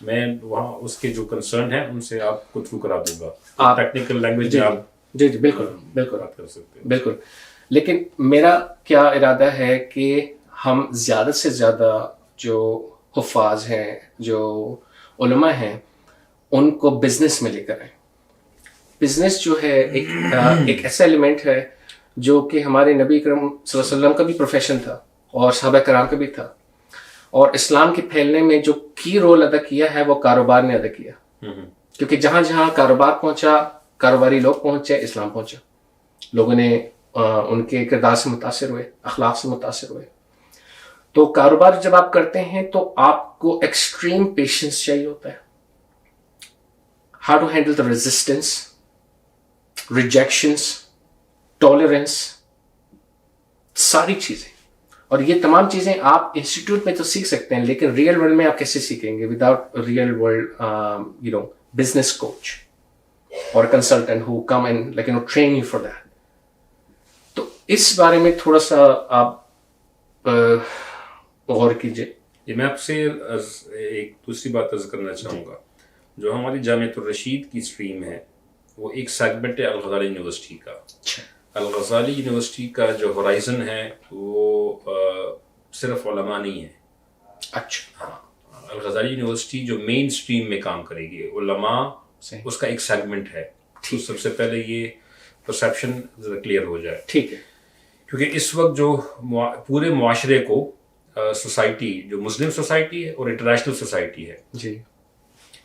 میں وہاں اس کے جو کنسرن ہیں ان سے آپ کو تھرو کرا دوں گا، ٹیکنیکل لینگویج میں آپ جی بالکل بات کر سکتے ہیں. بالکل. لیکن میرا کیا ارادہ ہے کہ ہم زیادہ سے زیادہ جو حفاظ ہیں، جو علماء ہیں، ان کو بزنس میں لے کر آئیں. بزنس جو ہے ایک ایسا ایلیمنٹ ہے جو کہ ہمارے نبی کرم صلی اللہ علیہ وسلم کا بھی پروفیشن تھا اور صحابہ کرام کا بھی تھا، اور اسلام کے پھیلنے میں جو کی رول ادا کیا ہے وہ کاروبار نے ادا کیا. کیونکہ جہاں جہاں کاروبار پہنچا، کاروباری لوگ پہنچے، اسلام پہنچا. لوگوں نے ان کے کردار سے متاثر ہوئے، اخلاق سے متاثر ہوئے. تو کاروبار جب آپ کرتے ہیں تو آپ کو ایکسٹریم پیشنس چاہیے ہوتا ہے. how to handle the resistance, rejections, tolerance, ساری چیزیں. اور یہ تمام چیزیں آپ انسٹیٹیوٹ میں تو سیکھ سکتے ہیں, لیکن ریئل ورلڈ میں آپ کیسے سیکھیں گے without real world business coach اور consultant who come and train you for that. تو اس بارے میں تھوڑا سا آپ غور کیجیے. یہ میں آپ سے ایک دوسری بات عرض کرنا چاہوں گا. جو ہماری جامعۃ الرشید کی اسٹریم ہے وہ ایک سیگمنٹ ہے الغزالی یونیورسٹی کا. الغزالی یونیورسٹی کا جو ہورائزن ہے وہ صرف علماء نہیں ہے. اچھا. ہاں, الغزالی یونیورسٹی جو مین اسٹریم میں کام کرے گی, علماء اس کا ایک سیگمنٹ ہے. سب سے پہلے یہ پرسیپشن ذرا کلیئر ہو جائے. ٹھیک ہے. کیونکہ اس وقت جو پورے معاشرے کو سوسائٹی جو مسلم سوسائٹی ہے اور انٹرنیشنل سوسائٹی ہے, جی,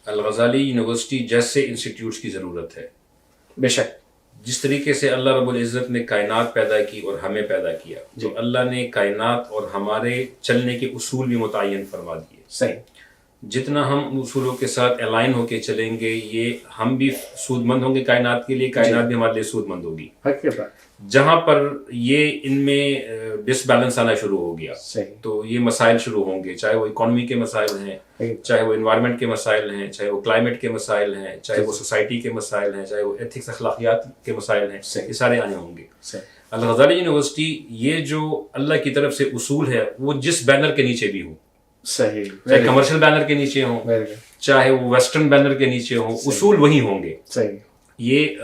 الغزالی یونیورسٹی جیسے انسٹیٹیوٹس کی ضرورت ہے. بے شک. جس طریقے سے اللہ رب العزت نے کائنات پیدا کی اور ہمیں پیدا کیا, تو اللہ نے کائنات اور ہمارے چلنے کے اصول بھی متعین فرما دیے. صحیح. جتنا ہم اصولوں کے ساتھ الائن ہو کے چلیں گے, یہ ہم بھی سود مند ہوں گے کائنات کے لیے, کائنات بھی ہمارے لیے سود مند ہوگی. جہاں پر یہ ان میں ڈس بیلنس آنا شروع ہو گیا, تو یہ مسائل شروع ہوں گے, چاہے وہ اکانومی کے مسائل ہیں, چاہے وہ انوائرمنٹ کے مسائل ہیں, چاہے وہ کلائمیٹ کے مسائل ہیں, چاہے وہ سوسائٹی کے مسائل ہیں, چاہے وہ ایتھکس اخلاقیات کے مسائل ہیں, یہ سارے آنے ہوں گے. الغزالی یونیورسٹی یہ جو اللہ کی طرف سے اصول ہے وہ جس بینر کے نیچے بھی ہو, صحیح, چاہے کمرشل بینر کے نیچے ہوں, چاہے وہ ویسٹرن بینر کے نیچے ہوں, اصول وہی ہوں گے. صحیح. یہ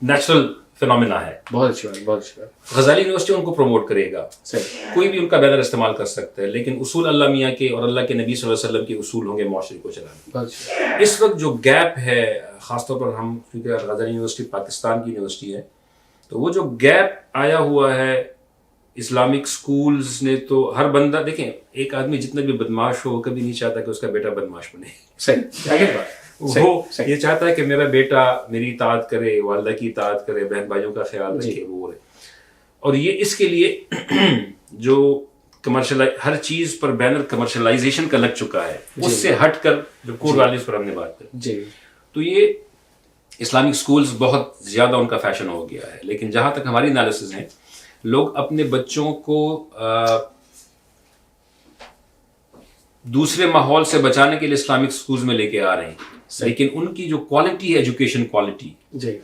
نیچرل فینومینا ہے. بہت اچھی بات, بہت اچھی بات. غزالی یونیورسٹی ان کو پروموٹ کرے گا. کوئی بھی ان کا بینر استعمال کر سکتا ہے, لیکن اصول اللہ میاں کے اور اللہ کے نبی صلی اللہ علیہ وسلم کے اصول ہوں گے معاشرے کو چلانے. اس وقت جو گیپ ہے, خاص طور پر ہم کیونکہ غزالی یونیورسٹی پاکستان کی یونیورسٹی ہے, تو وہ جو گیپ آیا ہوا ہے اسلامک سکولز نے, تو ہر بندہ دیکھیں, ایک آدمی جتنا بھی بدماش ہو کبھی نہیں چاہتا کہ اس کا بیٹا بدماش بنے. صحیح. وہ یہ چاہتا ہے کہ میرا بیٹا میری اطاعت کرے, والدہ کی اطاعت کرے, بہن بھائیوں کا خیال رکھے, وہ رہے. اور یہ اس کے لیے جو کمرشل ہر چیز پر بینر کمرشلائزیشن کا لگ چکا ہے, اس سے ہٹ کر جو کور ویلیوز پر ہم نے بات کی, تو یہ اسلامک سکولز بہت زیادہ ان کا فیشن ہو گیا ہے. لیکن جہاں تک ہماری انالیسز ہیں, لوگ اپنے بچوں کو دوسرے ماحول سے بچانے کے لیے اسلامک سکولز میں لے کے آ رہے ہیں, لیکن ان کی جو کوالٹی ہے ایجوکیشن کوالٹی,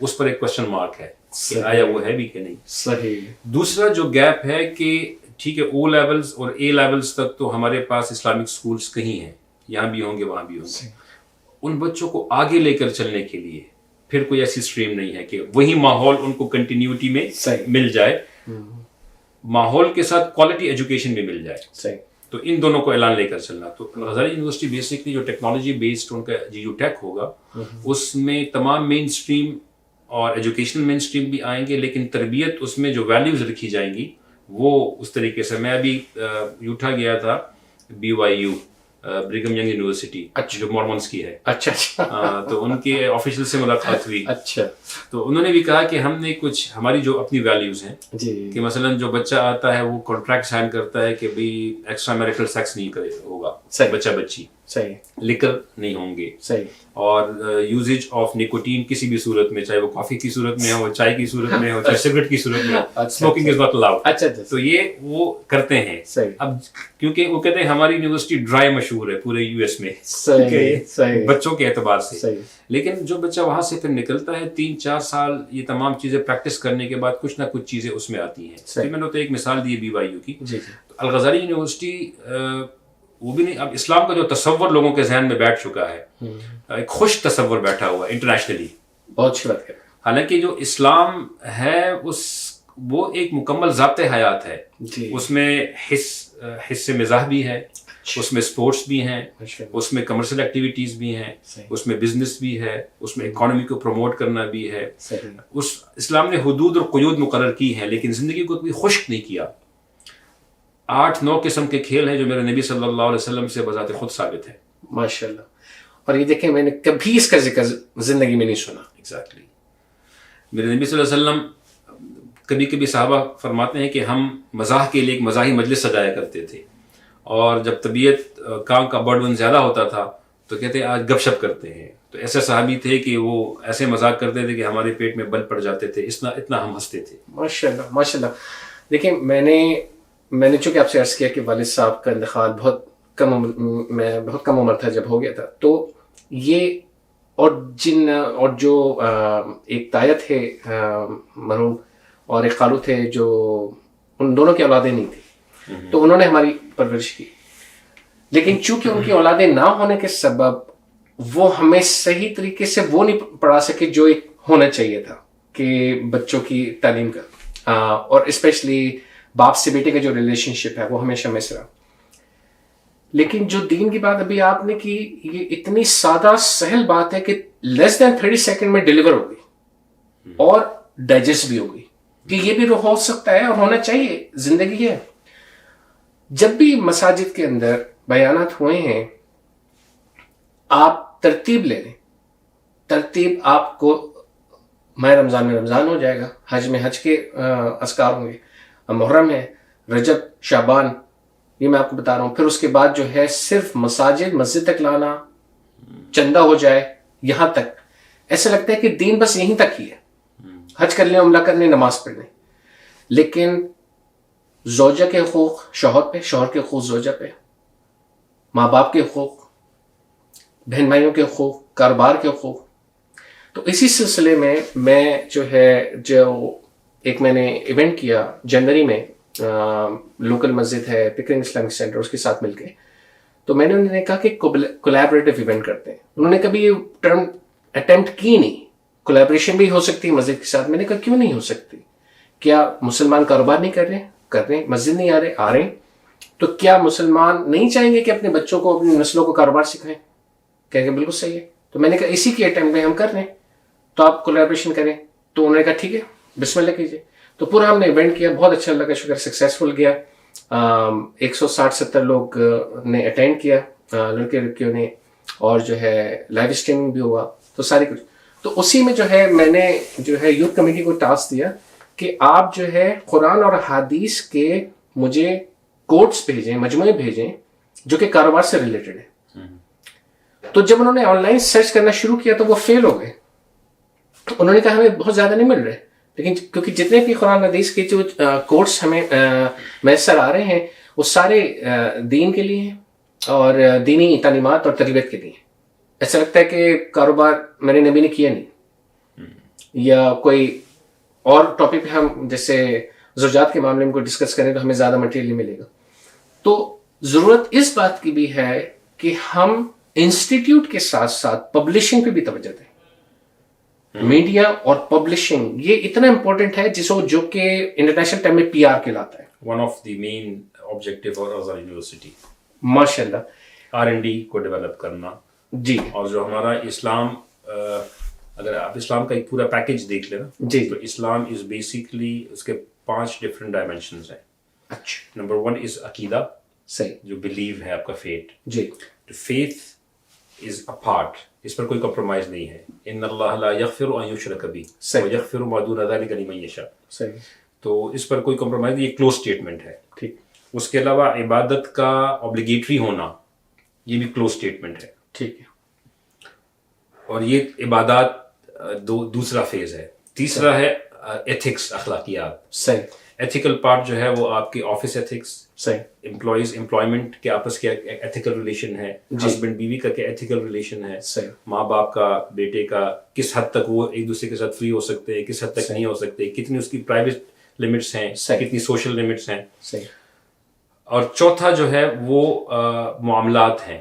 اس پر ایک کوشچن مارک ہے کہ آیا وہ ہے بھی کہ نہیں. صحیح. دوسرا جو گیپ ہے کہ ٹھیک ہے او لیولز اور اے لیولز تک تو ہمارے پاس اسلامک سکولز کہیں ہیں, یہاں بھی ہوں گے وہاں بھی ہوں گے. ان بچوں کو آگے لے کر چلنے کے لیے پھر کوئی ایسی اسٹریم نہیں ہے کہ وہی ماحول ان کو کنٹینیوٹی میں مل جائے, ماحول کے ساتھ کوالٹی ایجوکیشن بھی مل جائے. صحیح. تو ان دونوں کو اعلان لے کر چلنا. تو غزالی یونیورسٹی بیسکلی جو ٹیکنالوجی بیسڈ ان کا جیو ٹیک ہوگا, اس میں تمام مین اسٹریم اور ایجوکیشنل مین اسٹریم بھی آئیں گے, لیکن تربیت اس میں جو ویلیوز رکھی جائیں گی وہ اس طریقے سے. میں ابھی یوٹھا گیا تھا, BYU برگم ینگ یونیورسٹی جو مورمنس کی ہے. اچھا. تو ان کے آفیشل سے ملاقات ہوئی. اچھا. تو انہوں نے بھی کہا کہ ہم نے کچھ ہماری جو اپنی ویلیوز ہیں, کہ مثلا جو بچہ آتا ہے وہ کانٹریکٹ سائن کرتا ہے کہ بھئی ایکسٹرا میرٹل سیکس نہیں کرے ہوگا بچہ بچی, صحیح, لکر نہیں ہوں گے, صحیح, اور یوزیج آف نکوٹین کسی بھی صورت میں, چاہے وہ کافی کی صورت میں ہو, چائے کی صورت میں ہو, چاہے سگریٹ کی صورت میں ہو, اسموکنگ از ناٹ الاؤڈ. اچھا. تو یہ وہ کرتے ہیں. اب کیونکہ وہ کہتے ہیں ہماری یونیورسٹی ڈرائی مشہور ہے پورے US میں بچوں کے اعتبار سے, لیکن جو بچہ وہاں سے پھر نکلتا ہے 3-4 سال یہ تمام چیزیں پریکٹس کرنے کے بعد کچھ نہ کچھ چیزیں اس میں آتی ہیں. میں نے تو ایک مثال دی BYU کی. الغزالی یونیورسٹی وہ بھی نہیں, اب اسلام کا جو تصور لوگوں کے ذہن میں بیٹھ چکا ہے, ایک خوش تصور بیٹھا ہوا ہے انٹرنیشنلی. بہت اچھی بات ہے. حالانکہ جو اسلام ہے وہ ایک مکمل ضابط حیات ہے. اس میں حص مزاح بھی ہے, اس میں اسپورٹس بھی ہیں, اس میں کمرشل ایکٹیویٹیز بھی ہیں, اس میں بزنس بھی ہے, اس میں اکانومی کو پروموٹ کرنا بھی ہے. اس اسلام نے حدود اور قیود مقرر کی ہیں, لیکن زندگی کو کبھی خشک نہیں کیا. 8-9 قسم کے کھیل ہیں جو میرے نبی صلی اللہ علیہ وسلم سے بذات خود ثابت ہے. ماشاء اللہ. اور یہ دیکھیں میں نے کبھی اس کا ذکر زندگی میں نہیں سنا. ایگزیکٹلی. میرے نبی صلی اللہ علیہ وسلم کبھی کبھی صحابہ فرماتے ہیں کہ ہم مزاح کے لیے ایک مزاحی مجلس سجایا کرتے تھے, اور جب طبیعت کام کا برڈن زیادہ ہوتا تھا تو کہتے ہیں آج گپ شپ کرتے ہیں. تو ایسے صحابی تھے کہ وہ ایسے مذاق کرتے تھے کہ ہمارے پیٹ میں بل پڑ جاتے تھے، اتنا ہم ہنستے تھے. ماشاء اللہ ماشاء اللہ. دیکھیں میں نے چونکہ آپ سے عرض کیا کہ والد صاحب کا انتقال بہت کم عمر تھا جب ہو گیا تھا، تو یہ اور جو ایک تایا تھے مرحوم اور ایک خالو تھے جو ان دونوں کی اولادیں نہیں تھیں، تو انہوں نے ہماری پرورش کی. لیکن چونکہ ان کی اولادیں نہ ہونے کے سبب وہ ہمیں صحیح طریقے سے وہ نہیں پڑھا سکے جو ایک ہونا چاہیے تھا کہ بچوں کی تعلیم کا، اور اسپیشلی باپ سے بیٹے کا جو ریلیشن شپ ہے وہ ہمیشہ مس رہا. لیکن جو دین کی بات ابھی آپ نے کی، یہ اتنی سادہ سہل بات ہے کہ لیس دین 30 سیکنڈ میں ڈیلیور ہو گئی اور ڈائجسٹ بھی ہو گئی کہ یہ بھی ہو سکتا ہے اور ہونا چاہیے، زندگی ہے. جب بھی مساجد کے اندر بیانات ہوئے ہیں، آپ ترتیب لے لیں. ترتیب آپ کو ماہ رمضان میں رمضان ہو جائے گا، حج میں حج کے اذکار ہوں گے، محرم ہے، رجب، شعبان، یہ میں آپ کو بتا رہا ہوں. پھر اس کے بعد جو ہے صرف مسجد تک لانا، چندہ ہو جائے، یہاں تک ایسا لگتا ہے کہ دین بس یہیں تک ہی ہے. حج کر لیں، عمرہ کر لیں، نماز پڑھ لیں. لیکن زوجہ کے حقوق شوہر پہ، شوہر کے حقوق زوجہ پہ، ماں باپ کے حقوق، بہن بھائیوں کے حقوق، کاروبار کے حقوق. تو اسی سلسلے میں جو ایک میں نے ایونٹ کیا جنوری میں، لوکل مسجد ہے پکرنگ اسلامک سینٹر، اس کے ساتھ مل کے. تو میں نے انہوں نے کہا کہ کولیبریٹو ایونٹ کرتے ہیں. انہوں نے کبھی یہ ٹرم اٹیمپٹ کی نہیں. کولیبریشن بھی ہو سکتی ہے مسجد کے ساتھ. میں نے کہا کیوں نہیں ہو سکتی؟ کیا مسلمان کاروبار نہیں کر رہے ہیں، مسجد نہیں آ رہے تو کیا مسلمان نہیں چاہیں گے کہ اپنے بچوں کو، اپنی نسلوں کو کاروبار سکھائیں؟ کہہ کہ بالکل صحیح ہے. تو میں نے کہا اسی کے اٹیمپٹ میں ہم کر رہے ہیں، تو آپ کولیبریشن کریں. تو انہوں نے کہا ٹھیک ہے، بسم اللہ کیجیے. تو پورا ہم نے ایونٹ کیا، بہت اچھا، اللہ کا شکر سکسیسفل گیا. 160-70 لوگ نے اٹینڈ کیا، لڑکے لڑکیوں نے، اور جو ہے لائیو اسٹریمنگ بھی ہوا. تو ساری کچھ، تو اسی میں جو ہے میں نے جو ہے یوتھ کمیٹی کو ٹاسک دیا کہ آپ جو ہے قرآن اور حدیث کے مجھے کوٹس بھیجیں، مجموعے بھیجیں جو کہ کاروبار سے ریلیٹڈ ہے. تو جب انہوں نے آن لائن سرچ کرنا شروع کیا تو وہ فیل ہو گئے. انہوں نے کہا ہمیں بہت زیادہ نہیں مل رہے، لیکن کیونکہ جتنے بھی قرآن حدیث کے جو کورس ہمیں میسر آ رہے ہیں وہ سارے دین کے لیے ہیں اور دینی تعلیمات اور تربیت کے لیے ہیں. ایسا لگتا ہے کہ کاروبار میرے نبی نے کیا نہیں، یا کوئی اور ٹاپک پہ ہم جیسے زوجات کے معاملے میں کوئی ڈسکس کریں تو ہمیں زیادہ مٹیریل ملے گا. تو ضرورت اس بات کی بھی ہے کہ ہم انسٹیٹیوٹ کے ساتھ ساتھ پبلشنگ پہ بھی توجہ دیں. میڈیا اور پبلشنگ یہ اتنا امپورٹنٹ ہے جو کہ انٹرنیشنل ٹائم میں PR کہلاتا ہے. One of the main objective for Azhar university ماشاء اللہ R&D کو ڈیولپ کرنا. جی. اور جو ہمارا اسلام، اگر آپ اسلام کا ایک پورا پیکج دیکھ لیں نا، جی، تو اسلام از بیسکلی اس کے 5 ڈفرینٹ ڈائمینشنز ہیں. اچھا. نمبر 1 از عقیدہ، صحیح، جو بلیو ہے آپ کا فیتھ. جی. فیتھ از اے پارٹ، اس پر کوئی کمپرومائز نہیں ہے. ان اللہ لا یغفر ان یشرک بہ ویغفر ما دون ذلک لمن یشاء. صحیح. تو اس پر کوئی کمپرومائز نہیں، یہ کلوز اسٹیٹمنٹ ہے. ٹھیک. اس کے علاوہ عبادت کا اوبلیگیٹری ہونا، یہ بھی کلوز اسٹیٹمنٹ ہے. ٹھیک ہے. اور یہ عبادات دوسرا فیز ہے. تیسرا ہے ایتھکس، اخلاقیات. صحیح. ایتھیکل پارٹ جو ہے وہ آپ کے آفس ایتھکس، صحیح، امپلائمنٹ کے آپس کے ایتھیکل ریلیشن ہے، ہسبینڈ بیوی کا کیا ایتھیکل ریلیشن ہے، صحیح، ماں باپ کا بیٹے کا کس حد تک وہ ایک دوسرے کے ساتھ فری ہو سکتے ہیں، کس حد تک نہیں ہو سکتے، کتنی اس کی پرائیویٹ لمٹس ہیں، کتنی سوشل لمٹس ہیں. صحیح. اور چوتھا جو ہے وہ معاملات ہیں،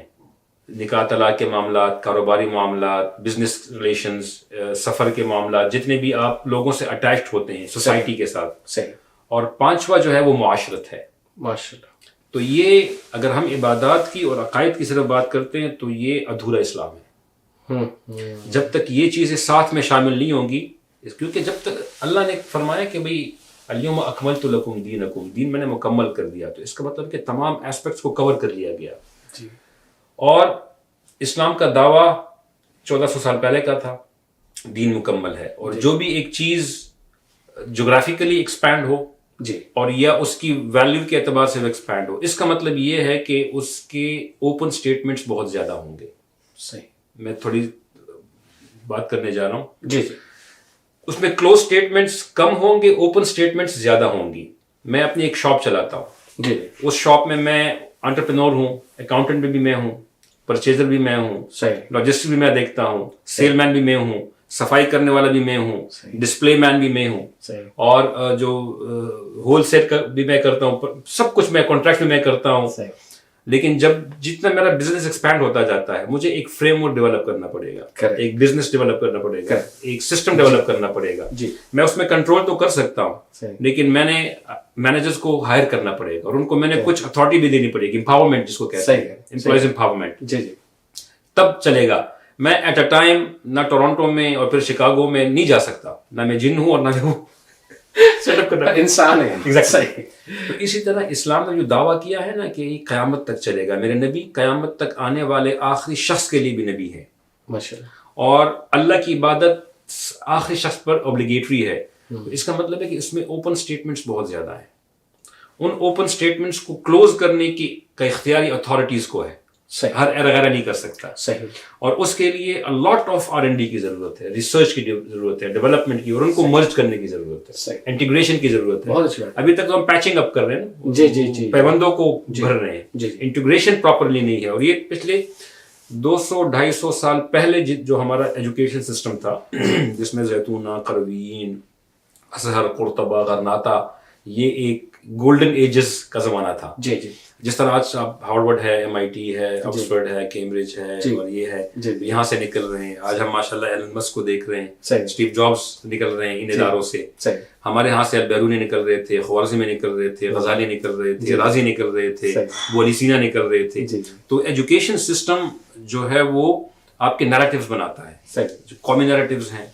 نکاح طلاق کے معاملات، کاروباری معاملات، بزنس ریلیشنز، سفر کے معاملات، جتنے بھی آپ لوگوں سے اٹیچڈ ہوتے ہیں سوسائٹی کے ساتھ. صحیح. اور 5واں جو ہے وہ معاشرت ہے. ماشاء اللہ. تو یہ اگر ہم عبادات کی اور عقائد کی صرف بات کرتے ہیں تو یہ ادھورا اسلام ہے. جب تک یہ چیزیں ساتھ میں شامل نہیں ہوں گی، کیونکہ جب تک اللہ نے فرمایا کہ بھئی الیوم اکملت لکم دینکم، دین میں نے مکمل کر دیا، تو اس کا مطلب کہ تمام ایسپیکٹس کو کور کر لیا گیا. جی. اور اسلام کا دعویٰ 1400 سال پہلے کا تھا، دین مکمل ہے. اور جو بھی ایک چیز جغرافیکلی ایکسپینڈ ہو، جی، اور یا اس کی ویلیو کے اعتبار سے وہ ایکسپینڈ ہو، اس کا مطلب یہ ہے کہ اس کے اوپن سٹیٹمنٹس بہت زیادہ ہوں گے. صحیح. میں تھوڑی بات کرنے جا رہا ہوں. جی جی. اس میں کلوز اسٹیٹمنٹس کم ہوں گے, اوپن اسٹیٹمنٹس زیادہ ہوں گی. میں اپنی ایک شاپ چلاتا ہوں. جی. اس شاپ میں انٹرپرینور ہوں, اکاؤنٹنٹ بھی میں ہوں, پرچیزر بھی میں ہوں, لاجسٹک بھی میں دیکھتا ہوں, سیل مین بھی میں ہوں, صفائی کرنے والا بھی میں ہوں, ڈسپلے مین بھی میں ہوں, اور جو ہول سیل بھی میں کرتا ہوں, سب کچھ میں, کانٹریکٹ بھی میں کرتا ہوں. لیکن جتنا میرا بزنس ایکسپینڈ ہوتا جاتا ہے, مجھے ایک فریم ورک ڈیولپ کرنا پڑے گا, ایک بزنس ڈیولپ کرنا پڑے گا, ایک سسٹم ڈیولپ کرنا پڑے گا. میں اس میں کنٹرول تو کر سکتا ہوں, لیکن میں نے مینیجرز کو ہائر کرنا پڑے گا, اور ان کو میں نے کچھ اتھارٹی بھی دینی پڑے گی, امپاورمنٹ جس کو کہتے ہیں, امپلائیز امپاورمنٹ. تب چلے گا. میں ایٹ اے ٹائم نہ ٹورانٹو میں اور پھر شکاگو میں نہیں جا سکتا, نہ میں جن ہوں اور نہ وہ سیٹ اپ کرنا انسان ہے. تو اسی طرح اسلام نے جو دعویٰ کیا ہے نا کہ یہ قیامت تک چلے گا, میرے نبی قیامت تک آنے والے آخری شخص کے لیے بھی نبی ہے, اور اللہ کی عبادت آخری شخص پر اوبلیگیٹری ہے. اس کا مطلب ہے کہ اس میں اوپن سٹیٹمنٹس بہت زیادہ ہیں. ان اوپن سٹیٹمنٹس کو کلوز کرنے کی کا اختیاری اتھارٹیز کو ہے, ہر غیر نہیں کر سکتا. اور اس کے لیے لاٹ آف R&D کی ضرورت ہے, ریسرچ کی ضرورت ہے, ڈیولپمنٹ کی, اور ان کو مرج کرنے کی ضرورت ہے, انٹیگریشن کی ضرورت ہے. ابھی تک تو ہم پیچنگ اپ کر رہے ہیں, پیبندوں کو بھر رہے ہیں, انٹیگریشن پراپرلی نہیں ہے. اور یہ پچھلے 200-250 سال پہلے جو ہمارا ایجوکیشن سسٹم تھا, جس میں زیتونہ, قروین, ازہر, قرطبہ, غرناطہ, یہ ایک گولڈن ایجز کا زمانہ تھا. جس طرح آج ہارورڈ ہے, MIT ہے, آکسفورڈ ہے, کیمبرج ہے, اور یہ ہے, یہاں سے نکل رہے ہیں. آج ہم ماشاءاللہ ایلن مسک کو دیکھ رہے ہیں, اسٹیو جابس نکل رہے ہیں ان اداروں سے. ہمارے ہاں سے البیرونی نکل رہے تھے, خوارزمی نکل رہے تھے, غزالی نکل رہے تھے, رازی نکل رہے تھے, ابو علی سینا نکل رہے تھے. تو ایجوکیشن سسٹم جو ہے وہ آپ کے نیریٹیوز بناتا ہے, جو قومی نیریٹیوز ہیں,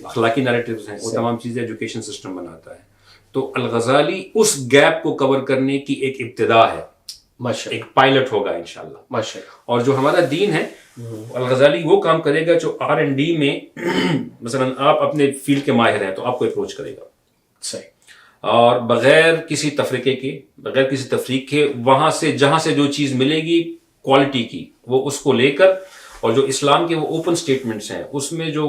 اخلاقی نیریٹیوز ہیں, وہ تمام چیزیں ایجوکیشن سسٹم بناتا ہے. تو الغزالی اس گیپ کو کور کرنے کی ایک ابتدا ہے, ایک پائلٹ ہوگا انشاءاللہ. اور جو ہمارا دین ہے, الغزالی وہ کام کرے گا جو R&D میں مثلا آپ اپنے فیلڈ کے ماہر ہیں تو آپ کو اپروچ کرے گا, اور بغیر کسی تفریقے کے, بغیر کسی تفریق کے, وہاں سے جہاں سے جو چیز ملے گی کوالٹی کی, وہ اس کو لے کر, اور جو اسلام کے وہ اوپن سٹیٹمنٹس ہیں اس میں جو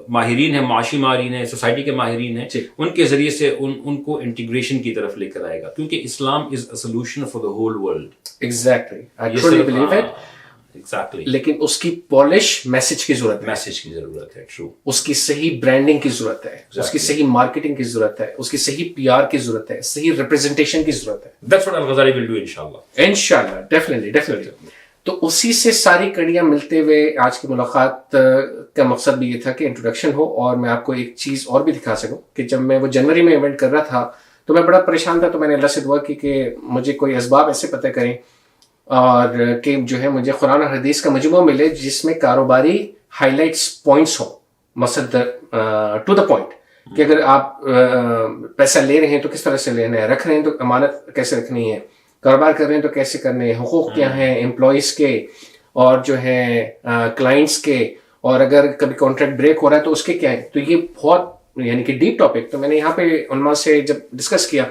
ماہرین ہیں, معاشی ماہرین ہیں, سوسائٹی کے ماہرین ہیں, ان کے ذریعے سے ان کو انٹیگریشن کی طرف لے کر آئے گا, کیونکہ Islam is a solution for the whole world. Exactly. لیکن اس کی پالش میسج کی ضرورت ہے, میسج کی ضرورت ہے. ٹرو. اس کی صحیح برانڈنگ کی ضرورت ہے, اس کی صحیح مارکیٹنگ کی ضرورت ہے, اس کی صحیح PR کی ضرورت ہے, صحیح ریپرزنٹیشن کی ضرورت ہے. That's what Al-Ghazali will do انشاءاللہ. ڈیفینیٹلی. تو اسی سے ساری کڑیاں ملتے ہوئے آج کی ملاقات کا مقصد بھی یہ تھا کہ انٹروڈکشن ہو, اور میں آپ کو ایک چیز اور بھی دکھا سکوں کہ جب میں وہ جنوری میں ایونٹ کر رہا تھا تو میں بڑا پریشان تھا. تو میں نے اللہ سے دعا کی کہ مجھے کوئی اسباب ایسے پتہ کریں اور کہ جو ہے مجھے قرآن اور حدیث کا مجموعہ ملے جس میں کاروباری ہائی لائٹس پوائنٹس ہوں, مقصد ٹو دا پوائنٹ, کہ اگر آپ پیسہ لے رہے ہیں تو کس طرح سے لینا ہے, رکھ رہے ہیں تو امانت کیسے رکھنی ہے, کاروبار کر رہے ہیں تو کیسے کرنے ہیں, حقوق کیا ہیں امپلائیز کے اور جو ہے کلائنٹس کے, اور اگر کبھی کانٹریکٹ بریک ہو رہا ہے تو اس کے کیا ہے. تو یہ بہت یعنی کہ ڈیپ ٹاپک. تو میں نے یہاں پہ علماء سے جب ڈسکس کیا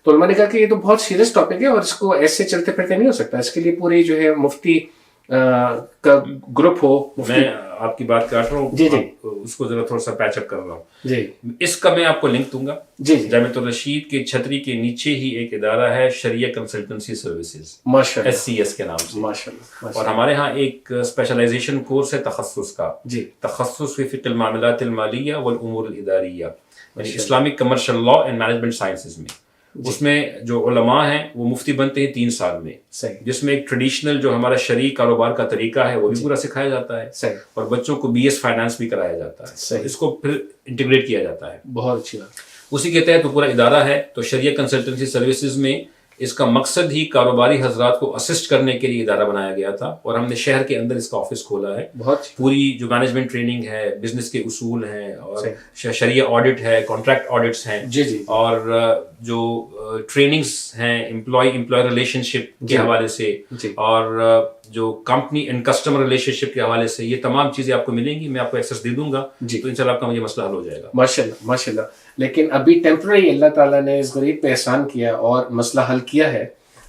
تو علماء نے کہا کہ یہ تو بہت سیریس ٹاپک ہے اور اس کو ایسے چلتے پھرتے نہیں ہو سکتا, اس کے لیے پوری جو ہے مفتی کا گروپ ہو. میں آپ کی بات کاٹ رہا ہوں, جی جی, اس کو ذرا تھوڑا سا پیچ اپ کر رہا ہوں. جی, اس کا میں آپ کو لنک دوں گا. جی, جامعۃ الرشید کے چھتری کے نیچے ہی ایک ادارہ ہے, شریعہ کنسلٹنسی سروسز, ماشاءاللہ, SCS کے نام سے. ماشاءاللہ. اور ہمارے ہاں ایک اسپیشلائزیشن کورس ہے تخصص کا, جی, تخصص فی فقہ المعاملات المالیہ والامور الاداریہ, یعنی Islamic commercial law and management sciences میں. اس میں جو علماء ہیں وہ مفتی بنتے ہیں 3 سال میں, جس میں ایک ٹریڈیشنل جو ہمارا شرعی کاروبار کا طریقہ ہے وہ بھی پورا سکھایا جاتا ہے, اور بچوں کو BS فائنانس بھی کرایا جاتا ہے. اس کو پھر انٹیگریٹ کیا جاتا ہے. بہت اچھی بات. اسی کے تحت تو پورا ادارہ ہے. تو شریعہ کنسلٹنسی سروسز میں اس کا مقصد ہی کاروباری حضرات کو اسسٹ کرنے کے لیے ادارہ بنایا گیا تھا, اور ہم نے شہر کے اندر اس کا آفس کھولا ہے. پوری جو مینجمنٹ ٹریننگ ہے, بزنس کے اصول ہیں, اور شریعہ آڈٹ ہے, کانٹریکٹ آڈٹس ہیں, اور جو ٹریننگز ہیں امپلائی ریلیشن شپ کے حوالے سے, اور جو کمپنی اینڈ کسٹمر ریلیشن شپ کے حوالے سے, یہ تمام چیزیں آپ کو ملیں گی. میں آپ کو ایکسیس دے دوں گا, تو انشاءاللہ آپ کا مجھے مسئلہ حل ہو جائے گا. ماشاءاللہ ماشاءاللہ. لیکن ابھی ٹیمپرری اللہ تعالیٰ نے اس غریب پہ احسان کیا اور مسئلہ حل کیا ہے.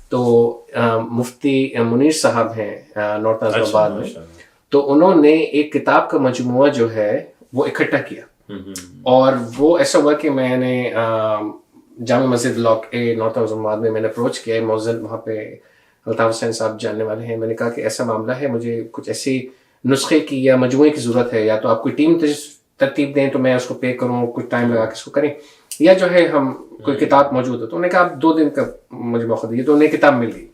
تو مفتی منیر صاحب ہیں نارتھ ناظم آباد میں, تو انہوں نے ایک کتاب کا مجموعہ جو ہے وہ اکٹھا کیا, اور وہ ایسا ہوا کہ میں نے جامع مسجد بلاک اے نارتھ حسین آباد میں نے اپروچ کیا, موزن وہاں پہ الطاف حسین صاحب جاننے والے ہیں. میں نے کہا کہ ایسا معاملہ ہے, مجھے کچھ ایسی نسخے کی یا مجموعے کی ضرورت ہے, یا تو آپ کوئی ٹیم ترتیب دیں تو میں اس کو پے کروں, کچھ ٹائم لگا کے اس کو کریں, یا جو ہے ہم کوئی کتاب موجود ہے. تو انہوں نے کہا آپ 2 دن کا مجھے موقع دیجیے, تو انہیں کتاب مل گئی.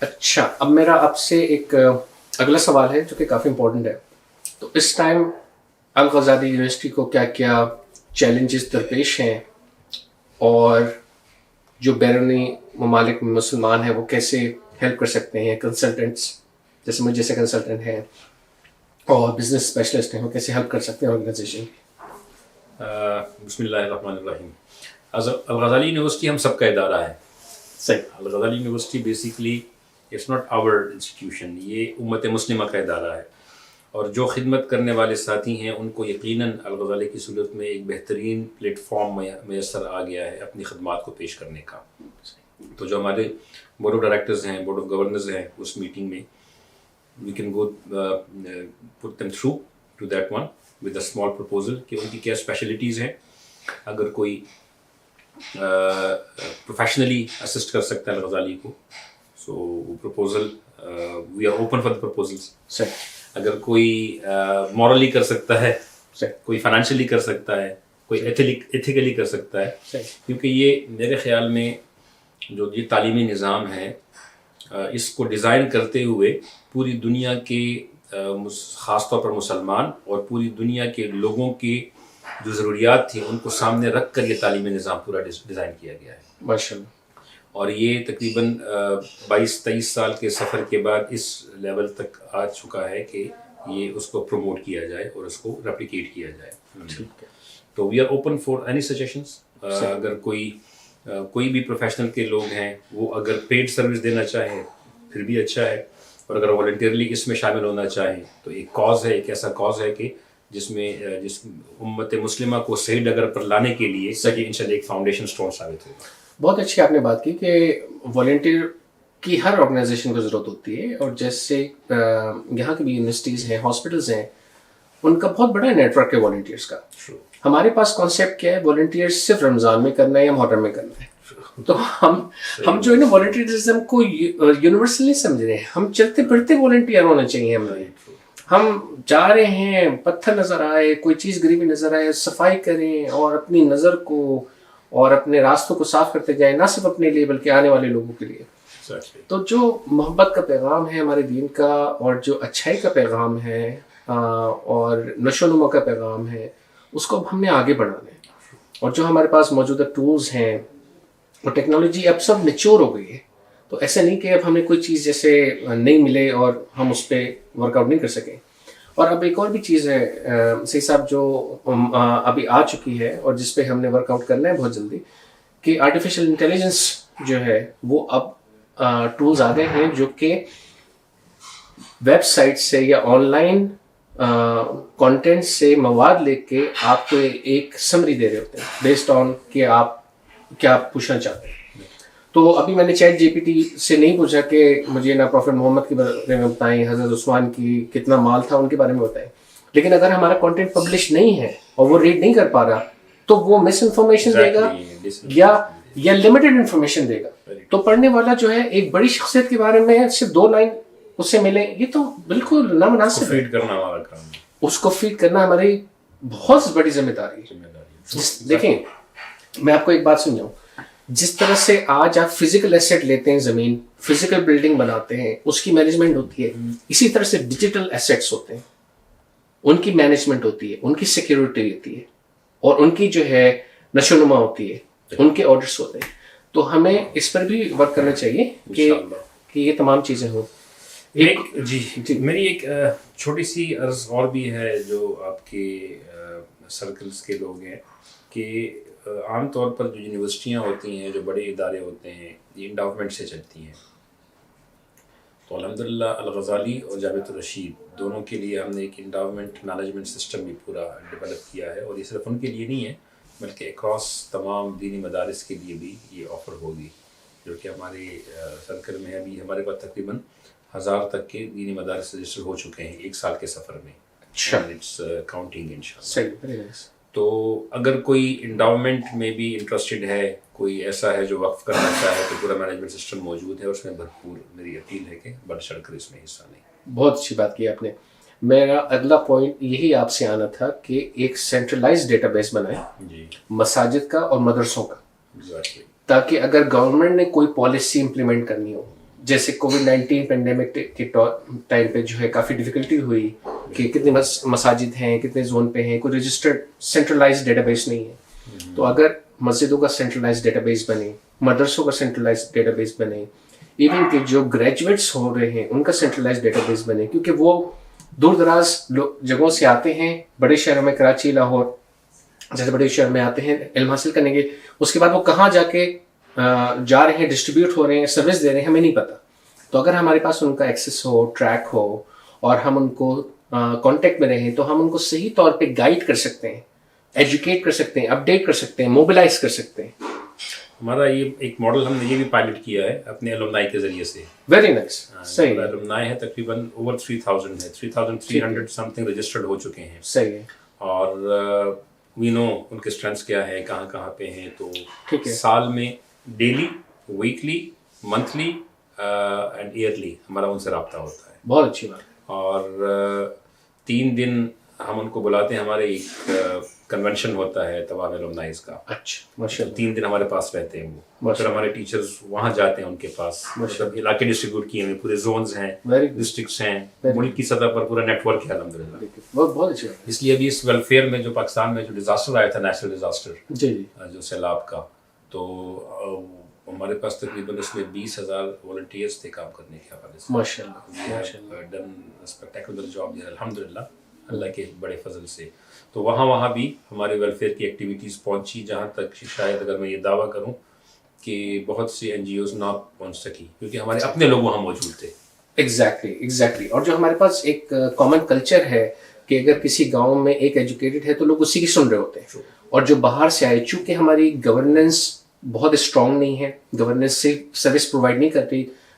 اچھا, اب میرا آپ سے ایک اگلا سوال ہے جو کہ کافی امپورٹنٹ ہے. تو اس ٹائم الغزالی یونیورسٹی کو کیا کیا چیلنجز درپیش ہیں, اور جو بیرونی ممالک میں مسلمان ہیں وہ کیسے ہیلپ کر سکتے ہیں, کنسلٹنٹس جیسے مجھ جیسے کنسلٹنٹ ہیں اور بزنس اسپیشلسٹ ہیں, وہ کیسے ہیلپ کر سکتے ہیں آرگنائزیشن کی؟ بسم اللہ الرحمن الرحیم. الغزالی یونیورسٹی ہم سب کا ادارہ ہے. صحیح. Al-Ghazali university basically it's not our institution, یہ امت مسلمہ کا ادارہ ہے, اور جو خدمت کرنے والے ساتھی ہیں ان کو یقیناً الغزالی کی صورت میں ایک بہترین پلیٹ فارم میسر آ گیا ہے اپنی خدمات کو پیش کرنے کا. تو جو ہمارے بورڈ آف ڈائریکٹرز ہیں, بورڈ آف گورنرز ہیں, اس میٹنگ میں we can go put them through to that one with a small proposal کہ ان کی کیا اسپیشلٹیز ہیں. اگر کوئی پروفیشنلی اسسٹ کر سکتا ہے الغزالی کو, سو وہ proposal we are open for the proposals. اگر کوئی مورلی کر سکتا ہے, کوئی فائنینشلی کر سکتا ہے, کوئی ایتھیکلی کر سکتا ہے, کیونکہ یہ میرے خیال میں جو یہ تعلیمی نظام ہے اس کو ڈیزائن کرتے ہوئے پوری دنیا کے خاص طور پر مسلمان اور پوری دنیا کے لوگوں کی جو ضروریات تھیں ان کو سامنے رکھ کر یہ تعلیمی نظام پورا ڈیزائن کیا گیا ہے. ماشاءاللہ. اور یہ تقریباً 22-23 سال کے سفر کے بعد اس لیول تک آ چکا ہے کہ یہ اس کو پروموٹ کیا جائے اور اس کو ریپلیکیٹ کیا جائے. تو we are open for any suggestions. اگر کوئی بھی پروفیشنل کے لوگ ہیں وہ اگر پیڈ سروس دینا چاہیں پھر بھی اچھا ہے, اور اگر والنٹیئرلی اس میں شامل ہونا چاہیں تو ایک کاز ہے, ایک ایسا کاز ہے کہ جس امت مسلمہ کو صحیح ڈگر پر لانے کے لیے انشاءاللہ ایک فاؤنڈیشن سٹون ثابت ہوگا. بہت اچھی آپ نے بات کی کہ والنٹیئر کی ہر آرگنائزیشن کو ضرورت ہوتی ہے, اور جیسے یہاں کی بھی یونیورسٹیز ہیں, ہاسپٹلز ہیں, ان کا بہت بڑا نیٹ ورک ہے والنٹیئرس کا. ہمارے پاس کانسیپٹ کیا ہے, والنٹیئر صرف رمضان میں کرنا ہے یا محرم میں کرنا ہے. تو ہم جو ہے نا والنٹیئرزم کو یونیورسل نہیں سمجھ رہے ہیں, ہم چلتے پھرتے والنٹیئر ہونا چاہیے. ہم جا رہے ہیں, پتھر نظر آئے, کوئی چیز غریبی نظر آئے, صفائی کریں اور اپنی نظر کو اور اپنے راستوں کو صاف کرتے جائیں, نہ صرف اپنے لیے بلکہ آنے والے لوگوں کے لیے. تو جو محبت کا پیغام ہے ہمارے دین کا, اور جو اچھائی کا پیغام ہے اور نشو و نما کا پیغام ہے, اس کو اب ہم نے آگے بڑھانا ہے. اور جو ہمارے پاس موجودہ ٹولز ہیں اور ٹیکنالوجی اب سب میچور ہو گئی ہے, تو ایسا نہیں کہ اب ہمیں کوئی چیز جیسے نہیں ملے اور ہم اس پہ ورک آؤٹ نہیں کر سکیں. اور اب ایک اور بھی چیز ہے سید صاحب جو ابھی آ چکی ہے اور جس پہ ہم نے ورک آؤٹ کرنا ہے بہت جلدی, کہ آرٹیفیشل انٹیلیجنس جو ہے وہ اب ٹولز آ گئے ہیں جو کہ ویب سائٹ سے یا آن لائن کانٹینٹ سے مواد لے کے آپ کو ایک سمری دے رہے ہوتے ہیں بیسڈ آن کہ آپ کیا پوچھنا چاہتے ہیں. تو ابھی میں نے چیٹ جی پی ٹی سے نہیں پوچھا کہ مجھے نا پروفیٹ محمد کے بارے میں بتائیں, حضرت عثمان کی کتنا مال تھا ان کے بارے میں بتائیں. لیکن اگر ہمارا کانٹینٹ پبلش نہیں ہے اور وہ ریڈ نہیں کر پا رہا تو وہ مس انفارمیشن دے گا یا لمیٹڈ انفارمیشن دے گا. تو پڑھنے والا جو ہے ایک بڑی شخصیت کے بارے میں صرف 2 لائن اس سے ملے, یہ تو بالکل نامناسب ہے. اس کو فیڈ کرنا ہماری بہت بڑی ذمہ داری ہے. دیکھیں میں آپ کو ایک بات سمجھاؤں, جس طرح سے آج آپ فزیکل ایسیٹ لیتے ہیں, زمین فزیکل بلڈنگ بناتے ہیں, اس کی مینجمنٹ ہوتی ہے, اسی طرح سے ڈیجیٹل ایسیٹس ہوتے ہیں, ان کی مینجمنٹ ہوتی ہے, ان کی سیکیورٹی ہوتی ہے, اور ان کی جو ہے نشو و نما ہوتی ہے, ان کے آڈرس ہوتے ہیں. تو ہمیں اس پر بھی ورک کرنا چاہیے کہ یہ تمام چیزیں ہوں. جی میری ایک چھوٹی سی عرض اور بھی ہے جو آپ کے سرکلز کے لوگ ہیں, کہ عام طور پر جو یونیورسٹیاں ہوتی ہیں, جو بڑے ادارے ہوتے ہیں, یہ انڈاؤمنٹ سے چلتی ہیں. تو الحمدللہ الغزالی اور جامعۃ الرشید دونوں کے لیے ہم نے ایک انڈاؤمنٹ مینجمنٹ سسٹم بھی پورا ڈیولپ کیا ہے, اور یہ صرف ان کے لیے نہیں ہے بلکہ اکراس تمام دینی مدارس کے لیے بھی یہ آفر ہوگی, جو کہ ہمارے سرکل میں ابھی ہمارے پاس تقریباً 1000 تک کے دینی مدارس رجسٹر ہو چکے ہیں 1 سال کے سفر میں. اچھا اٹس کاؤنٹنگ انشاءاللہ. صحیح, ویری نائس. تو اگر کوئی انڈاؤمنٹ میں بھی انٹرسٹڈ ہے, کوئی ایسا ہے جو وقف کرنا چاہے, تو پورا مینجمنٹ سسٹم موجود ہے, اس میں بھرپور میری اپیل ہے کہ بڑھ چڑھ کر اس میں حصہ لیں. بہت اچھی بات کی آپ نے. میرا اگلا پوائنٹ یہی آپ سے آنا تھا کہ ایک سینٹرلائز ڈیٹا بیس بنائیں جی مساجد کا اور مدرسوں کا, ایگزیکٹلی. تاکہ اگر گورنمنٹ نے کوئی پالیسی امپلیمنٹ کرنی ہو, جیسے کووڈ-19 پینڈیمک کے ٹائم پہ جو ہے کافی ڈیفیکلٹی ہوئی کہ کتنے مساجد ہیں, کتنے زون پہ ہیں, کوئی رجسٹرڈ سینٹرلائز ڈیٹا بیس نہیں ہے. تو اگر مسجدوں کا سینٹرلائز ڈیٹا بیس بنے, مدرسوں کا سینٹرلائز ڈیٹا بیس بنے, ایون کہ جو گریجویٹس ہو رہے ہیں ان کا سینٹرلائز ڈیٹا بیس بنے, کیونکہ وہ دور دراز جگہوں سے آتے ہیں, بڑے شہروں میں کراچی, لاہور جیسے بڑے شہر میں آتے ہیں علم حاصل کرنے کے, اس کے بعد وہ کہاں جا کے جا رہے ہیں, ڈسٹریبیوٹ ہو رہے ہیں, سروس دے رہے ہیں, ہمیں نہیں پتہ. تو اگر ہمارے پاس ان کا ایکسیس ہو, ٹریک ہو, اور ہم ان کو کانٹیکٹ میں رہیں, تو ہم ان کو صحیح طور پہ گائیڈ کر سکتے ہیں, ایجوکیٹ کر سکتے ہیں, اپڈیٹ کر سکتے ہیں, موبلائز کر سکتے ہیں. ہمارا یہ ایک ماڈل ہم نے یہ بھی پائلٹ کیا ہے اپنے الومنائی کے ذریعے سے. Very nice. صحیح. الومنائی ہے تقریباً اوور 3000 ہے, 3300 سم تھنگ رجسٹرڈ ہو چکے ہیں. صحیح ہے. اور وی نو ان کے اسٹرینتھس کیا ہیں, کہاں کہاں پہ ہیں. تو ٹھیک ہے, سال میں daily, weekly, monthly and yearly ہمارا ان سے رابطہ ہوتا ہے. بہت اچھی بات. اور 3 دن ہم ان کو بلاتے ہیں, ہمارے ایک کنونشن ہوتا ہے تمام الومنائز کا. اچھا ماشاء اللہ. 3 دن ہمارے پاس رہتے ہیں وہ, پھر ہمارے ٹیچرز وہاں جاتے ہیں ان کے پاس. مطلب علاقے ڈسٹریبیوٹ کیے ہیں, پورے زونز ہیں, ڈسٹرکٹس ہیں, ملک کی سطح پر پورا نیٹ ورک ہے الحمدللہ. بہت اچھی بات. اس لیے ابھی اس ویلفیئر میں جو پاکستان میں جو ڈیزاسٹر آیا تھا, نیشنل ڈیزاسٹر, جی جی, جو سیلاب کا, تو ہمارے پاس تقریباً اس میں 20,000 والنٹیئرس تھے کام کرنے کے حوالے سے. ماشاء اللہ. ڈن اسپیکٹیکولر جاب دیئر الحمدللہ, اللہ کے بڑے فضل سے. تو وہاں بھی ہمارے ویلفیئر کی ایکٹیویٹیز پہنچی, جہاں تک شاید اگر میں یہ دعویٰ کروں کہ بہت سی NGOs نہ پہنچ سکی, کیونکہ ہمارے اپنے لوگ وہاں موجود تھے. ایگزیکٹلی. اور جو ہمارے پاس ایک کامن کلچر ہے کہ اگر کسی گاؤں میں ایک ایجوکیٹڈ ہے تو لوگ اسی کی سن رہے ہوتے ہیں. اور جو باہر سے آئے, چونکہ ہماری گورننس بہت اسٹرانگ نہیں ہے, گورننس سے سروس پرووائڈ نہیں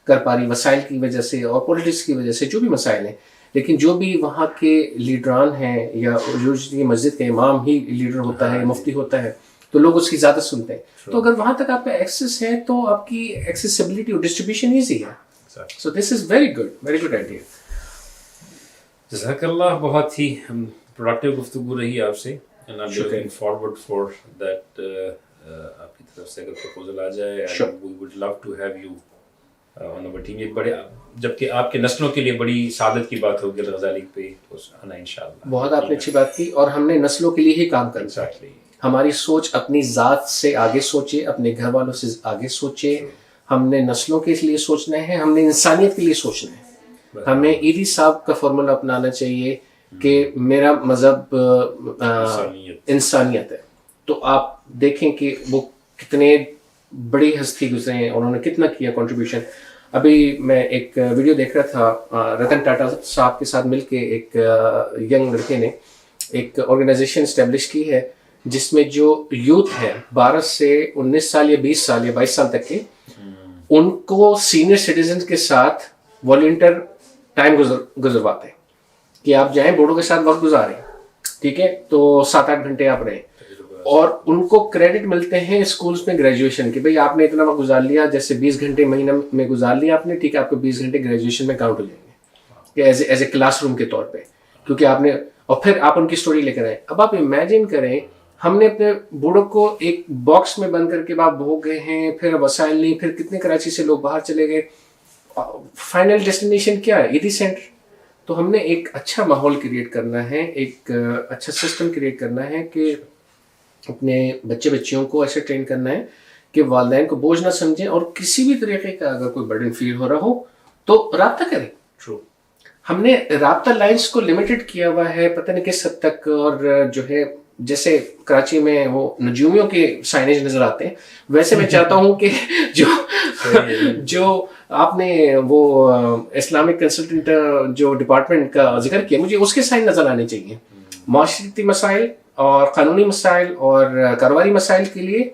کر پا رہی, وسائل کی وجہ سے اور پولیٹکس کی وجہ سے, جو بھی مسائل ہیں. لیکن جو بھی وہاں کے لیڈران ہیں, یا یوزلی مسجد کا امام ہی لیڈر ہوتا ہے, مفتی ہوتا ہے, تو لوگ اس کی زیادہ سنتے ہیں. تو اگر وہاں تک آپ کا ایکسیس ہے تو آپ کی ایکسیسیبلٹی اور ڈسٹریبیوشن ایزی ہے. So this is very good idea. جزاک اللہ. بہت ہی پروڈکٹیو گفتگو رہی آپ سے, and I am looking forward for that. آپ کی طرف سے اگر پروپوزل آ جائے, we would love to have you on our team. ایک بڑے, جبکہ آپ کے نسلوں کے لیے بڑی سعادت کی بات ہوگی الغزالی پہ آنا انشاءاللہ. بہت آپ نے اچھی بات کی, اور ہم نے نسلوں کے لیے ہی کام کرنا ہے. ہماری سوچ اپنی ذات سے آگے سوچے, اپنے گھر والوں سے آگے سوچے. ہم نے نسلوں کے لیے سوچنا ہے, ہم نے انسانیت کے لیے سوچنا ہے. ہمیں ایدی صاحب کا فارمولہ اپنانا چاہیے کہ میرا مذہب انسانیت ہے. تو آپ دیکھیں کہ وہ کتنے بڑی ہستی گزرے ہیں, انہوں نے کتنا کیا کنٹریبیوشن. ابھی میں ایک ویڈیو دیکھ رہا تھا, رتن ٹاٹا صاحب کے ساتھ مل کے ایک ینگ لڑکے نے ایک آرگنائزیشن اسٹیبلش کی ہے, جس میں جو یوتھ ہے 12 سے 19 سال یا 20 سال یا 22 سال تک کے, ان کو سینئر سٹیزنز کے ساتھ والنٹیئر ٹائم گزرواتے ہیں کہ آپ جائیں, بوڑھوں کے ساتھ وقت گزاریں, ٹھیک ہے, تو 7-8 گھنٹے آپ رہیں. اور ان کو کریڈٹ ملتے ہیں اسکولز میں گریجویشن کے, بھئی آپ نے اتنا وقت گزار لیا, جیسے 20 گھنٹے مہینہ میں گزار لیا آپ نے, ٹھیک ہے, آپ کو 20 گھنٹے گریجویشن میں کاؤنٹ ہو جائیں گے ایز اے کلاس روم کے طور پہ, کیونکہ آپ نے, اور پھر آپ ان کی اسٹوری لے کر آئیں. اب آپ امیجن کریں, ہم نے اپنے بوڑھوں کو ایک باکس میں بند کر کے آپ ہو گئے ہیں, پھر وسائل نہیں, پھر کتنے کراچی سے لوگ باہر چلے گئے, فائنل ڈیسٹینیشن کیا ہے, ایدی سینٹر. تو ہم نے ایک اچھا ماحول کریٹ کرنا ہے, ایک اچھا سسٹم کریٹ کرنا ہے کہ اپنے بچیوں کو ایسے ٹرین کرنا ہے کہ والدین کو بوجھ نہ سمجھیں, اور کسی بھی طریقے کا اگر کوئی برڈن فیل ہو رہا ہو تو رابطہ کریں. ہم نے رابطہ لائنس کو لمیٹڈ کیا ہوا ہے پتہ نہیں کس حد تک, اور جو ہے جیسے کراچی میں وہ نجومیوں کے سائنیج نظر آتے ہیں, ویسے میں چاہتا ہوں کہ جو آپ نے وہ اسلامک کنسلٹنٹ جو ڈپارٹمنٹ کا ذکر کیا, مجھے اس کے سائن نظر آنے چاہیے. معاشرتی مسائل اور قانونی مسائل اور کاروباری مسائل کے لیے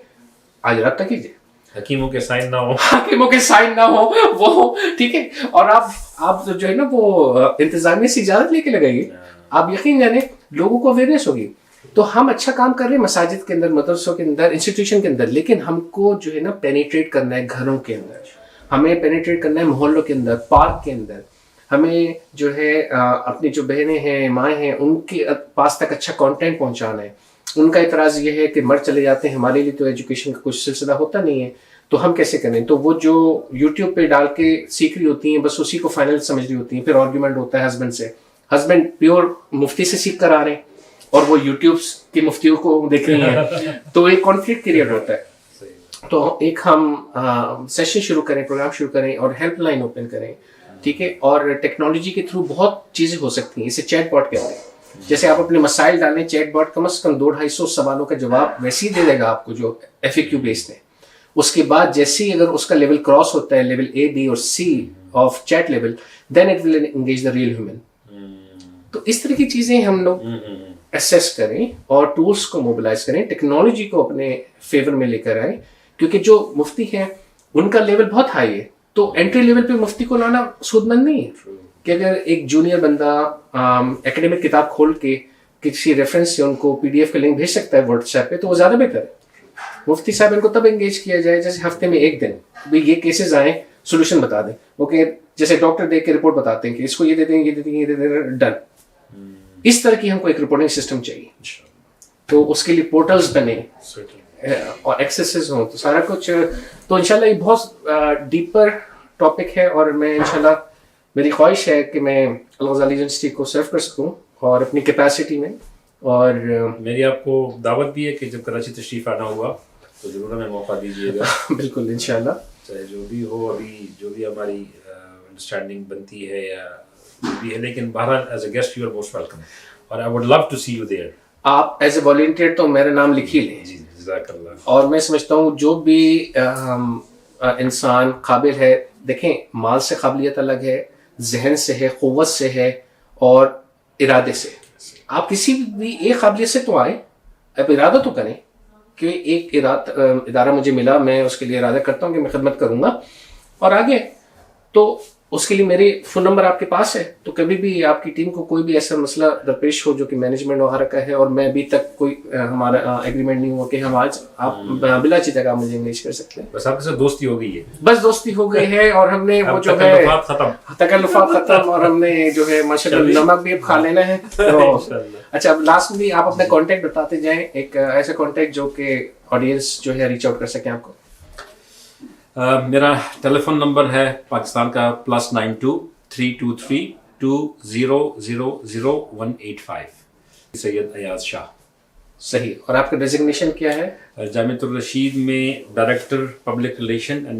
آج رابطہ کیجیے. حکیموں کے سائن نہ ہو، حکیموں کے سائن نہ ہو وہ، ٹھیک ہے. اور آپ جو ہے نا وہ انتظامیہ سے اجازت لے کے لگائیے. آپ یقین جانیں لوگوں کو اویئرنیس ہوگی. تو ہم اچھا کام کر رہے ہیں مساجد کے اندر، مدرسوں کے اندر، انسٹیٹیوشن کے اندر، لیکن ہم کو جو ہے نا پینیٹریٹ کرنا ہے گھروں کے اندر، ہمیں پینیٹریٹ کرنا ہے محلوں کے اندر، پارک کے اندر. ہمیں جو ہے اپنی جو بہنیں ہیں، مائیں ہیں، ان کے پاس تک اچھا کانٹینٹ پہنچانا ہے. ان کا اعتراض یہ ہے کہ مرد چلے جاتے ہیں، ہمارے لیے تو ایجوکیشن کا کچھ سلسلہ ہوتا نہیں ہے، تو ہم کیسے کریں. تو وہ جو یوٹیوب پہ ڈال کے سیکھ رہی ہوتی ہیں، بس اسی کو فائنل سمجھ رہی ہوتی ہیں. پھر آرگیومنٹ ہوتا ہے ہسبینڈ سے، ہسبینڈ پیور مفتی سے سیکھ کر آ رہے ہیں اور وہ یوٹیوب کی مفتیوں کو دیکھ رہی ہیں، تو ایک کانفلکٹ کریٹ ہوتا ہے. تو ایک ہم سیشن شروع کریں، پروگرام شروع کریں اور ہیلپ لائن اوپن کریں، ٹھیک ہے. اور ٹیکنالوجی کے تھرو بہت چیزیں ہو سکتی ہیں. اسے چیٹ باٹ کہتے ہیں. جیسے آپ اپنے مسائل ڈالیں، چیٹ باٹ کم از کم 200-250 سوالوں کا جواب ویسے ہی دے دے گا آپ کو جو FAQ بیسڈ ہے. اس کے بعد جیسے ہی اگر اس کا لیول کراس ہوتا ہے، لیول A B اور C of chat level, then it will engage the real human. تو اس طرح کی چیزیں ہم لوگ اسیس کریں اور ٹولس کو موبلائز کریں، ٹیکنالوجی کو اپنے فیور میں لے کر آئیں. کیونکہ جو مفتی ہیں ان کا لیول بہت ہائی ہے، تو انٹری لیول پہ مفتی کو لانا سود مند نہیں ہے. کہ اگر ایک جونیئر بندہ ایکڈیمک کتاب کھول کے کسی ریفرنس سے ان کو PDF کا لنک بھیج سکتا ہے واٹس ایپ پہ، تو وہ زیادہ بہتر ہے. مفتی صاحب ان کو تب انگیج کیا جائے جیسے ہفتے میں ایک دن بھی یہ کیسز آئیں، سولوشن بتا دیں. اوکے، جیسے ڈاکٹر دیکھ کے رپورٹ بتاتے ہیں کہ اس کو یہ دے دیں، یہ دے دیں، یہ دے دیں، ڈن. اس طرح کی ہم کو ایک رپورٹنگ سسٹم چاہیے. تو اس کے لیے پورٹلز بنے اور ایکسیسز ہوں، تو سارا کچھ. تو انشاءاللہ یہ بہت ڈیپر ٹاپک ہے، اور میں انشاءاللہ میری خواہش ہے کہ میں الغزالی یونیورسٹی کو سرو کر سکوں اور اپنی کیپیسٹی میں. اور میری آپ کو دعوت بھی ہے کہ جب کراچی تشریف آنا ہوا تو ضرور ہمیں موقع دیجیے گا. بالکل انشاءاللہ، چاہے جو بھی ہو، ابھی جو بھی ہماری انڈرسٹینڈنگ بنتی ہے یا جو بھی ہے، لیکن بہرحال as a guest you are most welcome, اور I would love to see you there. آپ ایز اے والنٹیئر تو میرا نام لکھ ہی لیں. جی جزاک اللہ. اور میں سمجھتا ہوں جو بھی انسان قابل ہے، دیکھیں مال سے قابلیت الگ ہے، ذہن سے ہے، قوت سے ہے، اور ارادے سے. آپ کسی بھی ایک قابلیت سے تو آئے، اب ارادہ تو کریں کہ ایک ادارہ مجھے ملا، میں اس کے لیے ارادہ کرتا ہوں کہ میں خدمت کروں گا اور آگے. تو اس کے لیے میری فون نمبر آپ کے پاس ہے، تو کبھی بھی آپ کی ٹیم کو کوئی بھی ایسا مسئلہ درپیش ہو جو کہ مینجمنٹ وغیرہ کا ہے، اور میں ابھی تک کوئی ہمارا ایگریمنٹ نہیں ہوا کہ ہم آج آپ بلا چیز آپ مجھے انگیج کر سکتے ہیں. بس آپ کے ساتھ دوستی ہو گئی ہے، بس دوستی ہو گئی ہے، اور ہم نے وہ جو ہے تکلفات ختم، اور ہم نے جو ہے ماشاءاللہ نمک بھی اب کھا لینا ہے. اچھا، اب لاسٹ میں آپ اپنا کانٹیکٹ بتاتے جائیں، ایک ایسا کانٹیکٹ جو کہ آڈینس جو ہے ریچ آؤٹ کر سکیں آپ کو. میرا ٹیلی فون نمبر ہے پاکستان کا +92 323 20000185. سید ایاز شاہ. صحیح. اور آپ کا ڈیزگنیشن کیا ہے؟ جامعۃ الرشید میں director public relation and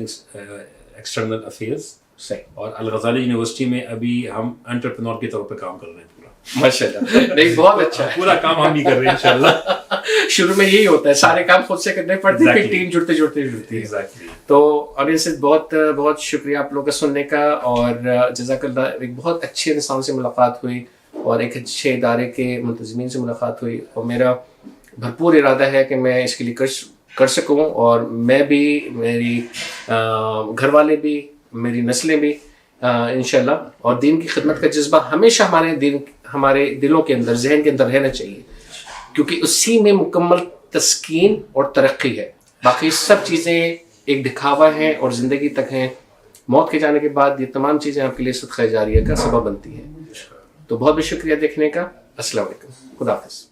external affairs. صحیح. اور الغزالی یونیورسٹی میں ابھی ہم انٹرپرینور کے طور پہ کام کر رہے ہیں. ماشاءاللہ، نہیں بہت اچھا ہے. پورا کام ہم ہی کر رہے ہیں انشاءاللہ. شروع میں یہی ہوتا ہے، سارے کام خود سے کرنے پڑتے ہیں، پھر ٹیم جڑتی ہے. تو آڈینس بہت بہت شکریہ آپ لوگوں کا سننے کا، اور جزاک اللہ. ایک بہت اچھے انسان سے ملاقات ہوئی اور ایک اچھے ادارے کے منتظمین سے ملاقات ہوئی، اور میرا بھرپور ارادہ ہے کہ میں اس کے لیے کر سکوں، اور میں بھی، میری گھر والے بھی، میری نسلیں بھی انشاءاللہ. اور دین کی خدمت کا جذبہ ہمیشہ ہمارے دلوں کے اندر، ذہن کے اندر رہنا چاہیے، کیونکہ اسی میں مکمل تسکین اور ترقی ہے. باقی سب چیزیں ایک دکھاوا ہیں اور زندگی تک ہیں. موت کے جانے کے بعد یہ تمام چیزیں آپ کے لیے صدقہ جاریہ کا سبب بنتی ہیں. تو بہت بہت شکریہ دیکھنے کا. السلام علیکم، خدا حافظ.